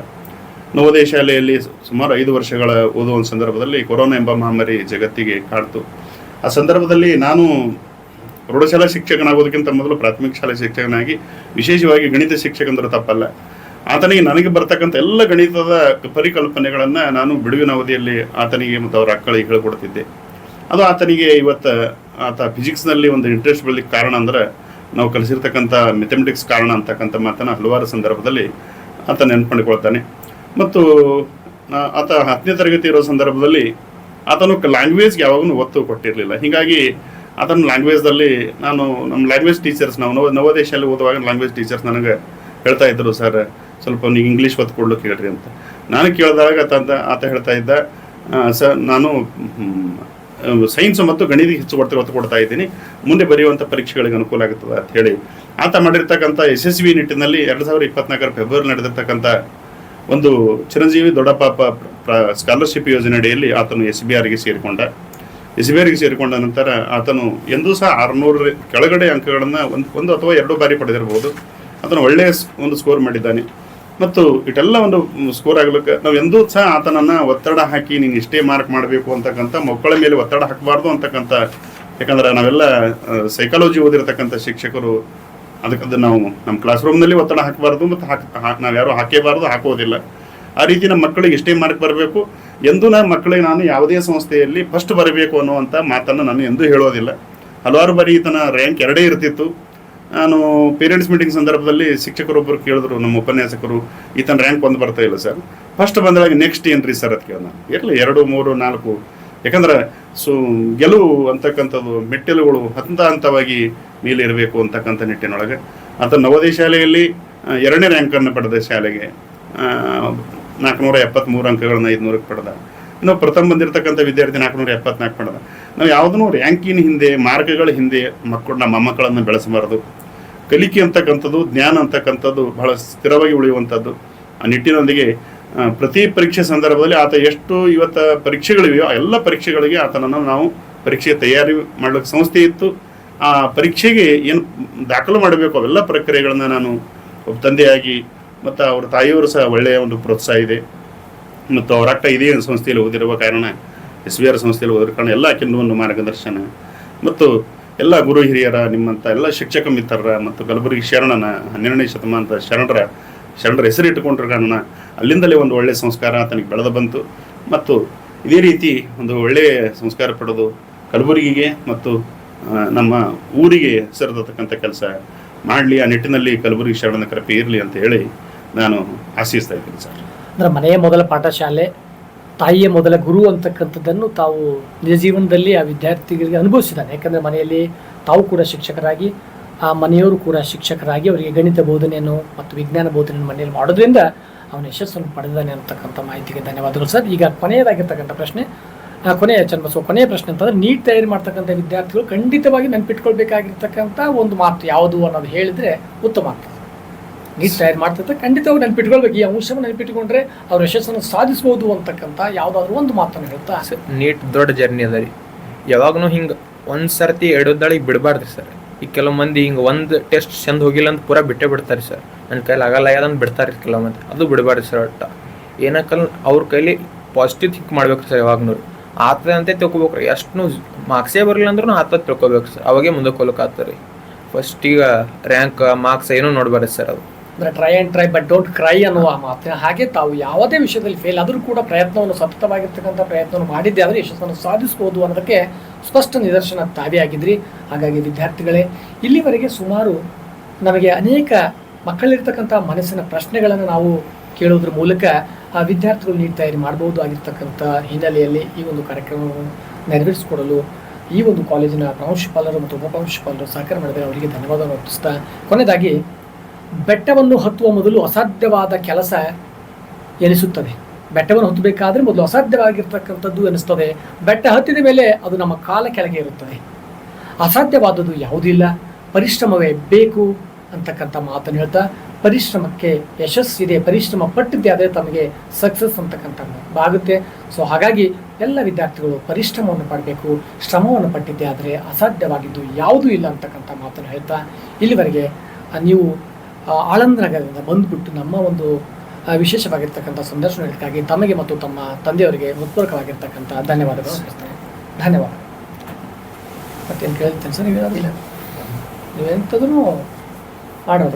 ನವೋದಯ ಶಾಲೆಯಲ್ಲಿ ಸುಮಾರು 5 ವರ್ಷಗಳ ಓದುವ ಸಂದರ್ಭದಲ್ಲಿ ಕೊರೋನಾ ಎಂಬ ಮಹಾಮಾರಿ ಜಗತ್ತಿಗೆ ಕಾಡ್ತು. ಆ ಸಂದರ್ಭದಲ್ಲಿ ನಾನು ಪ್ರೌಢಶಾಲಾ ಶಿಕ್ಷಕನಾಗೋದಕ್ಕಿಂತ ಮೊದಲು ಪ್ರಾಥಮಿಕ ಶಾಲೆ ಶಿಕ್ಷಕನಾಗಿ ವಿಶೇಷವಾಗಿ ಗಣಿತ ಶಿಕ್ಷಕಂದ್ರೆ ತಪ್ಪಲ್ಲ, ಆತನಿಗೆ ನನಗೆ ಬರ್ತಕ್ಕಂಥ ಎಲ್ಲ ಗಣಿತದ ಪರಿಕಲ್ಪನೆಗಳನ್ನು ನಾನು ಬಿಡುವಿನ ಅವಧಿಯಲ್ಲಿ ಆತನಿಗೆ ಮತ್ತು ಅವರ ಅಕ್ಕಳಿಗೆ ಹೇಳಿಕೊಡ್ತಿದ್ದೆ. ಅದು ಆತನಿಗೆ ಇವತ್ತು ಆತ ಫಿಸಿಕ್ಸ್ನಲ್ಲಿ ಒಂದು ಇಂಟ್ರೆಸ್ಟ್ ಬರಲಿಕ್ಕೆ ಕಾರಣ ಅಂದ್ರೆ ನಾವು ಕಲಿಸಿರ್ತಕ್ಕಂಥ ಮೆಥಮೆಟಿಕ್ಸ್ ಕಾರಣ ಅಂತಕ್ಕಂಥ ಮಾತನ್ನು ಹಲವಾರು ಸಂದರ್ಭದಲ್ಲಿ ಆತ ನೆನ್ಪಂಡುಕೊಳ್ತಾನೆ. ಮತ್ತು ಆತ 10ನೇ ತರಗತಿ ಇರೋ ಸಂದರ್ಭದಲ್ಲಿ ಆತನು ಲ್ಯಾಂಗ್ವೇಜ್ಗೆ ಯಾವಾಗೂ ಒತ್ತು ಕೊಟ್ಟಿರಲಿಲ್ಲ. ಹೀಗಾಗಿ ಆತನ ಲ್ಯಾಂಗ್ವೇಜ್ದಲ್ಲಿ ನಾನು ನಮ್ಮ ಲ್ಯಾಂಗ್ವೇಜ್ ಟೀಚರ್ಸ್ ನಾವು ನವೋದಯ ಶಾಲೆ ಓದುವಾಗ ಲ್ಯಾಂಗ್ವೇಜ್ ಟೀಚರ್ಸ್ ನನಗೆ ಹೇಳ್ತಾ ಇದ್ದರು, ಸರ್ ಸ್ವಲ್ಪ ನೀವು ಇಂಗ್ಲೀಷ್ ಒತ್ತು ಕೊಡ್ಲಿಕ್ಕೆ ಹೇಳ್ರಿ ಅಂತ. ನಾನು ಕೇಳಿದಾಗ ಆತ ಹೇಳ್ತಾ ಇದ್ದ, ಸರ್ ನಾನು ಸೈನ್ಸ್ ಮತ್ತು ಗಣಿತಕ್ಕೆ ಹೆಚ್ಚು ಒತ್ತು ಕೊಡ್ತಾ ಇದ್ದೀನಿ, ಮುಂದೆ ಬರೆಯುವಂಥ ಪರೀಕ್ಷೆಗಳಿಗೆ ಅನುಕೂಲ ಆಗುತ್ತದೆ ಅಂತ ಹೇಳಿ ಆತ ಮಾಡಿರ್ತಕ್ಕಂಥ ಯಶಸ್ವಿ ನಿಟ್ಟಿನಲ್ಲಿ 2024 ಫೆಬ್ರವರಿ ನಡೆದಿರ್ತಕ್ಕಂಥ ಒಂದು ಚಿರಂಜೀವಿ ದೊಡ್ಡಪ್ಪ ಸ್ಕಾಲರ್ಶಿಪ್ ಯೋಜನೆ ಅಡಿಯಲ್ಲಿ ಆತನು SBRಗೆ ಸೇರಿಕೊಂಡ. SBRಗೆ ಸೇರಿಕೊಂಡ ನಂತರ ಆತನು ಎಂದೂ ಸಹ 600 ಕೆಳಗಡೆ ಅಂಕಗಳನ್ನು ಒಂದು ಅಥವಾ 2 ಬಾರಿ ಪಡೆದಿರಬಹುದು. ಆತನು ಒಳ್ಳೆಯ ಒಂದು ಸ್ಕೋರ್ ಮಾಡಿದ್ದಾನೆ. ಮತ್ತು ಇಟೆಲ್ಲ ಒಂದು ಸ್ಕೋರ್ ಆಗ್ಲಿಕ್ಕೆ ನಾವು ಎಂದೂ ಸಹ ಆತನನ್ನು ಒತ್ತಡ ಹಾಕಿ ನೀನು ಇಷ್ಟೇ ಮಾರ್ಕ್ ಮಾಡಬೇಕು ಅಂತಕ್ಕಂಥ ಮಕ್ಕಳ ಮೇಲೆ ಒತ್ತಡ ಹಾಕಬಾರ್ದು ಅಂತಕ್ಕಂಥ, ಯಾಕಂದ್ರೆ ನಾವೆಲ್ಲ ಸೈಕಾಲಜಿ ಓದಿರತಕ್ಕಂಥ ಶಿಕ್ಷಕರು ಅದಕ್ಕೆ ನಾವು ನಮ್ಮ ಕ್ಲಾಸ್ ರೂಮ್ನಲ್ಲಿ ಒತ್ತಡ ಹಾಕಬಾರ್ದು ಮತ್ತು ನಾವು ಯಾರು ಹಾಕೇಬಾರ್ದು, ಹಾಕೋದಿಲ್ಲ. ಆ ರೀತಿ ನಮ್ಮ ಮಕ್ಕಳಿಗೆ ಇಷ್ಟೇ ಮಾರ್ಕ್ ಬರಬೇಕು, ಎಂದೂ ಮಕ್ಕಳಿಗೆ ನಾನು ಯಾವುದೇ ಸಂಸ್ಥೆಯಲ್ಲಿ ಫಸ್ಟ್ ಬರಬೇಕು ಅನ್ನುವಂಥ ಮಾತನ್ನು ನಾನು ಎಂದೂ ಹೇಳೋದಿಲ್ಲ. ಹಲವಾರು ಬಾರಿ ಈತನ ರ್ಯಾಂಕ್ 2 ಇರ್ತಿತ್ತು. ನಾನು ಪೇರೆಂಟ್ಸ್ ಮೀಟಿಂಗ್ ಸಂದರ್ಭದಲ್ಲಿ ಶಿಕ್ಷಕರೊಬ್ಬರು ಕೇಳಿದ್ರು, ನಮ್ಮ ಉಪನ್ಯಾಸಕರು, ಈತನ ರ್ಯಾಂಕ್ 1 ಬರ್ತಾ ಇಲ್ಲ ಸರ್, ಫಸ್ಟ್ ಬಂದಾಗ ನೆಕ್ಸ್ಟ್ ಏನ್ರಿ ಸರ್ ಅಂತ ಕೇಳಿದ. ಇರಲಿ 2, 3, 4, ಯಾಕಂದ್ರೆ ಗೆಲುವು ಅಂತಕ್ಕಂಥದ್ದು ಮೆಟ್ಟಿಲುಗಳು ಹಂತವಾಗಿ ಮೇಲೆ ಇರಬೇಕು ಅಂತಕ್ಕಂಥ ನಿಟ್ಟಿನೊಳಗೆ ಆತ ನವೋದಯ ಶಾಲೆಯಲ್ಲಿ 2ನೇ ರ್ಯಾಂಕನ್ನು ಪಡೆದ ಶಾಲೆಗೆ 473 ಅಂಕಗಳನ್ನ 500ಕ್ಕೆ ಪಡೆದ. ಇನ್ನು ಪ್ರಥಮ ಬಂದಿರತಕ್ಕಂಥ ವಿದ್ಯಾರ್ಥಿ 474 ಪಡೆದ. ನಾವು ಯಾವುದೂ ರ್ಯಾಂಕಿನ ಹಿಂದೆ, ಮಾರ್ಕ್ಗಳ ಹಿಂದೆ ನಮ್ಮ ಮೊಮ್ಮಕ್ಕಳನ್ನು ಬೆಳೆಸಬಾರ್ದು. ಕಲಿಕೆ ಅಂತಕ್ಕಂಥದ್ದು, ಜ್ಞಾನ ಅಂತಕ್ಕಂಥದ್ದು ಬಹಳ ಸ್ಥಿರವಾಗಿ ಉಳಿಯುವಂಥದ್ದು. ಆ ನಿಟ್ಟಿನೊಂದಿಗೆ ಪ್ರತಿ ಪರೀಕ್ಷೆ ಸಂದರ್ಭದಲ್ಲಿ ಆತ ಎಷ್ಟು ಇವತ್ತು ಪರೀಕ್ಷೆಗಳಿವೆಯೋ ಎಲ್ಲ ಪರೀಕ್ಷೆಗಳಿಗೆ ಆತನನ್ನು ನಾವು ಪರೀಕ್ಷೆ ತಯಾರಿ ಮಾಡಲಿಕ್ಕೆ ಸಂಸ್ಥೆ ಇತ್ತು. ಆ ಪರೀಕ್ಷೆಗೆ ಏನು ದಾಖಲು ಮಾಡಬೇಕು ಅವೆಲ್ಲ ಪ್ರಕ್ರಿಯೆಗಳನ್ನು ನಾನು ಒಬ್ಬ ತಂದೆಯಾಗಿ ಮತ್ತು ಅವ್ರ ತಾಯಿಯವರು ಸಹ ಒಳ್ಳೆಯ ಒಂದು ಪ್ರೋತ್ಸಾಹ ಇದೆ. ಮತ್ತು ಅವರ ಅಕ್ಕ ಇದೇ ಸಂಸ್ಥೆಯಲ್ಲಿ ಓದಿರುವ ಕಾರಣ, SBR ಸಂಸ್ಥೆಯಲ್ಲಿ ಓದಿರೋ ಕಾರಣ ಎಲ್ಲ ಕೆಲವೊಂದು ಮಾರ್ಗದರ್ಶನ ಮತ್ತು ಎಲ್ಲ ಗುರು ಹಿರಿಯರ, ನಿಮ್ಮಂಥ ಎಲ್ಲ ಶಿಕ್ಷಕ ಮಿತ್ರರ ಮತ್ತು ಕಲಬುರಗಿ ಶರಣನ 12ನೇ ಶತಮಾನದ ಶರಣರ ಹೆಸರಿಟ್ಟುಕೊಂಡ್ರ ಕಾರಣ ಅಲ್ಲಿಂದಲೇ ಒಂದು ಒಳ್ಳೆಯ ಸಂಸ್ಕಾರ ಆತನಿಗೆ ಬೆಳೆದು ಬಂತು. ಮತ್ತು ಇದೇ ರೀತಿ ಒಂದು ಒಳ್ಳೆಯ ಸಂಸ್ಕಾರ ಪಡೆದು ಕಲಬುರಗಿಗೆ ಮತ್ತು ನಮ್ಮ ಊರಿಗೆ ಹೆಸರಿರತಕ್ಕಂಥ ಕೆಲಸ ಮಾಡಲಿ. ಆ ನಿಟ್ಟಿನಲ್ಲಿ ಕಲಬುರಗಿ ಶರಣನ ಕೃಪೆ ಇರಲಿ ಅಂತ ಹೇಳಿ ನಾನು ಆಶಿಸ್ತಾ ಇದ್ದೀನಿ ಸರ್. ಅಂದರೆ ಮನೆಯ ಮೊದಲ ಪಾಠಶಾಲೆ, ತಾಯಿಯ ಮೊದಲ ಗುರು ಅಂತಕ್ಕಂಥದ್ದನ್ನು ತಾವು ನಿಜ ಜೀವನದಲ್ಲಿ ಆ ವಿದ್ಯಾರ್ಥಿಗಳಿಗೆ ಅನುಭವಿಸಿದ್ದಾನೆ. ಯಾಕಂದರೆ ಮನೆಯಲ್ಲಿ ತಾವು ಕೂಡ ಶಿಕ್ಷಕರಾಗಿ, ಆ ಮನೆಯವರು ಕೂಡ ಶಿಕ್ಷಕರಾಗಿ ಅವರಿಗೆ ಗಣಿತ ಬೋಧನೆಯನ್ನು ಮತ್ತು ವಿಜ್ಞಾನ ಬೋಧನೆಯನ್ನು ಮನೆಯಲ್ಲಿ ಮಾಡೋದ್ರಿಂದ ಅವನ ಯಶಸ್ಸನ್ನು ಪಡೆದಿದ್ದಾನೆ ಅಂತಕ್ಕಂಥ ಮಾಹಿತಿಗೆ ಧನ್ಯವಾದಗಳು ಸರ್. ಈಗ ಕೊನೆಯದಾಗಿರ್ತಕ್ಕಂಥ ಪ್ರಶ್ನೆ, ಕೊನೆಯ ಪ್ರಶ್ನೆ ಅಂತಂದರೆ, ನೀಟ್ ತಯಾರಿ ಮಾಡ್ತಕ್ಕಂಥ ವಿದ್ಯಾರ್ಥಿಗಳು ಖಂಡಿತವಾಗಿ ನೆನಪಿಟ್ಕೊಳ್ಬೇಕಾಗಿರ್ತಕ್ಕಂಥ ಒಂದು ಮಾತು ಯಾವುದು ಅನ್ನೋದು ಹೇಳಿದರೆ ಉತ್ತಮ ಆಗ್ತದೆ. ನೀಟ್ ತಯಾರಿ ಮಾಡ್ತಿರ್ತಾರೆ, ಖಂಡಿತವಾಗಿ ನೆನಪಿಟ್ಕೊಳ್ಬೇಕು. ಈ ಅಂಶವನ್ನು ನೆನಪಿಟ್ಕೊಂಡ್ರೆ ಅವ್ರ ಯಶಸ್ಸನ್ನು ಸಾಧಿಸ್ಬೋದು ಅಂತಕ್ಕಂಥ ಯಾವುದಾದ್ರೂ ಒಂದು ಮಾತನ್ನು ಹೇಳ್ತಾ. ನೀಟ್ ದೊಡ್ಡ ಜರ್ನಿ ಅದ ರೀ. ಯಾವಾಗೂ ಹಿಂಗೆ ಒಂದು ಸರ್ತಿ ಎಡೋದಾಳಿಗೆ ಬಿಡಬಾರ್ದು ಸರ್. ಈಗ ಕೆಲವು ಮಂದಿ ಹಿಂಗೆ ಒಂದು ಟೆಸ್ಟ್ ಚೆಂದ ಹೋಗಿಲ್ಲ ಅಂತ ಪೂರಾ ಬಿಟ್ಟೇ ಬಿಡ್ತಾರೆ ಸರ್. ನನ್ನ ಕೈಲಿ ಆಗಲ್ಲ ಯಾವ್ದಂತ ಬಿಡ್ತಾರೆ ಕೆಲವು ಮಂದಿ. ಅದು ಬಿಡಬಾರ್ದು ಸರ್. ಒಟ್ಟು ಏನಕ್ಕಲ್ಲ ಅವ್ರ ಕೈಲಿ ಪಾಸಿಟಿವ್ ಥಿಂಕ್ ಮಾಡ್ಬೇಕು ಸರ್. ಯಾವಾಗ್ನೂ ಆತದ ಅಂತ ತಿಳ್ಕೊಬೇಕ್ರಿ. ಎಷ್ಟು ಮಾರ್ಕ್ಸೇ ಬರಲಿಲ್ಲ ಅಂದ್ರೂ ಆತದ ತಿಳ್ಕೊಬೇಕು ಸರ್. ಅವಾಗೇ ಮುಂದಕ್ಕೆ ಹೋಗ್ಲಿಕ್ಕೆ ಆಗ್ತದೆ ರೀ. ಫಸ್ಟ್ ಈಗ ರ್ಯಾಂಕ್ ಮಾರ್ಕ್ಸ್ ಏನೂ ನೋಡ್ಬಾರ್ದು ಸರ್. ಅದು ಅಂದರೆ try and try but don't CRY ಅನ್ನುವ ಮಾತಿನ ಹಾಗೆ ತಾವು ಯಾವುದೇ ವಿಷಯದಲ್ಲಿ ಫೇಲ್ ಆದರೂ ಕೂಡ ಪ್ರಯತ್ನವನ್ನು, ಸತತವಾಗಿರ್ತಕ್ಕಂಥ ಪ್ರಯತ್ನವನ್ನು ಮಾಡಿದ್ದೆ ಆದರೆ ಯಶಸ್ಸನ್ನು ಸಾಧಿಸ್ಬೋದು ಅನ್ನೋದಕ್ಕೆ ಸ್ಪಷ್ಟ ನಿದರ್ಶನ ತಾವೇ ಆಗಿದ್ರಿ. ಹಾಗಾಗಿ ವಿದ್ಯಾರ್ಥಿಗಳೇ, ಇಲ್ಲಿವರೆಗೆ ಸುಮಾರು ನಮಗೆ ಅನೇಕ ಮಕ್ಕಳಿರ್ತಕ್ಕಂಥ ಮನಸ್ಸಿನ ಪ್ರಶ್ನೆಗಳನ್ನು ನಾವು ಕೇಳೋದ್ರ ಮೂಲಕ ಆ ವಿದ್ಯಾರ್ಥಿಗಳು ನೀಟ್ ತಯಾರಿ ಮಾಡಬಹುದು ಆಗಿರ್ತಕ್ಕಂಥ ಹಿನ್ನೆಲೆಯಲ್ಲಿ ಈ ಒಂದು ಕಾರ್ಯಕ್ರಮವನ್ನು ನೆರವೇರಿಸಿಕೊಡಲು ಈ ಒಂದು ಕಾಲೇಜಿನ ಪ್ರಾಂಶುಪಾಲರು ಮತ್ತು ಉಪಪ್ರಾಂಶುಪಾಲರು ಸಹಕಾರ ಮಾಡಿದರೆ ಅವರಿಗೆ ಧನ್ಯವಾದವನ್ನು ಅರ್ಪಿಸ್ತಾ, ಕೊನೆಯದಾಗಿ ಬೆಟ್ಟವನ್ನು ಹತ್ತುವ ಮೊದಲು ಅಸಾಧ್ಯವಾದ ಕೆಲಸ ಎನಿಸುತ್ತದೆ. ಬೆಟ್ಟವನ್ನು ಹತ್ತಬೇಕಾದ್ರೆ ಮೊದಲು ಅಸಾಧ್ಯವಾಗಿರ್ತಕ್ಕಂಥದ್ದು ಎನಿಸ್ತದೆ. ಬೆಟ್ಟ ಹತ್ತಿದ ಮೇಲೆ ಅದು ನಮ್ಮ ಕಾಲ ಕೆಳಗೆ ಇರುತ್ತದೆ. ಅಸಾಧ್ಯವಾದದ್ದು ಯಾವುದಿಲ್ಲ, ಪರಿಶ್ರಮವೇ ಬೇಕು ಅಂತಕ್ಕಂಥ ಮಾತನ್ನು ಹೇಳ್ತಾ, ಪರಿಶ್ರಮಕ್ಕೆ ಯಶಸ್ಸಿದೆ, ಪರಿಶ್ರಮ ಪಟ್ಟಿದ್ದೆ ಆದರೆ ತಮಗೆ ಸಕ್ಸಸ್ ಅಂತಕ್ಕಂಥ ಆಗುತ್ತೆ. ಸೊ ಹಾಗಾಗಿ ಎಲ್ಲ ವಿದ್ಯಾರ್ಥಿಗಳು ಪರಿಶ್ರಮವನ್ನು ಪಡಬೇಕು, ಶ್ರಮವನ್ನು ಪಟ್ಟಿದ್ದೆ ಆದರೆ ಅಸಾಧ್ಯವಾಗಿದ್ದು ಯಾವುದೂ ಇಲ್ಲ ಅಂತಕ್ಕಂಥ ಮಾತನ್ನು ಹೇಳ್ತಾ, ಇಲ್ಲಿವರೆಗೆ ನೀವು ಆಳಂದ ನಗರದಿಂದ ಬಂದುಬಿಟ್ಟು ನಮ್ಮ ಒಂದು ವಿಶೇಷವಾಗಿರ್ತಕ್ಕಂಥ ಸಂದರ್ಶನಕ್ಕಾಗಿ ತಮಗೆ ಮತ್ತು ತಮ್ಮ ತಂದೆಯವರಿಗೆ ಹೃತ್ಪೂರ್ವಕವಾಗಿರ್ತಕ್ಕಂಥ ಧನ್ಯವಾದಗಳು ಅರ್ಪಿಸ್ತೇನೆ. ಧನ್ಯವಾದ. ಮತ್ತೇನು ಕೇಳ್ತೇನೆ ಸರ್, ನೀವೇನಾದಿಲ್ಲ, ನೀವೆಂಥದೂ ಮಾಡೋದು.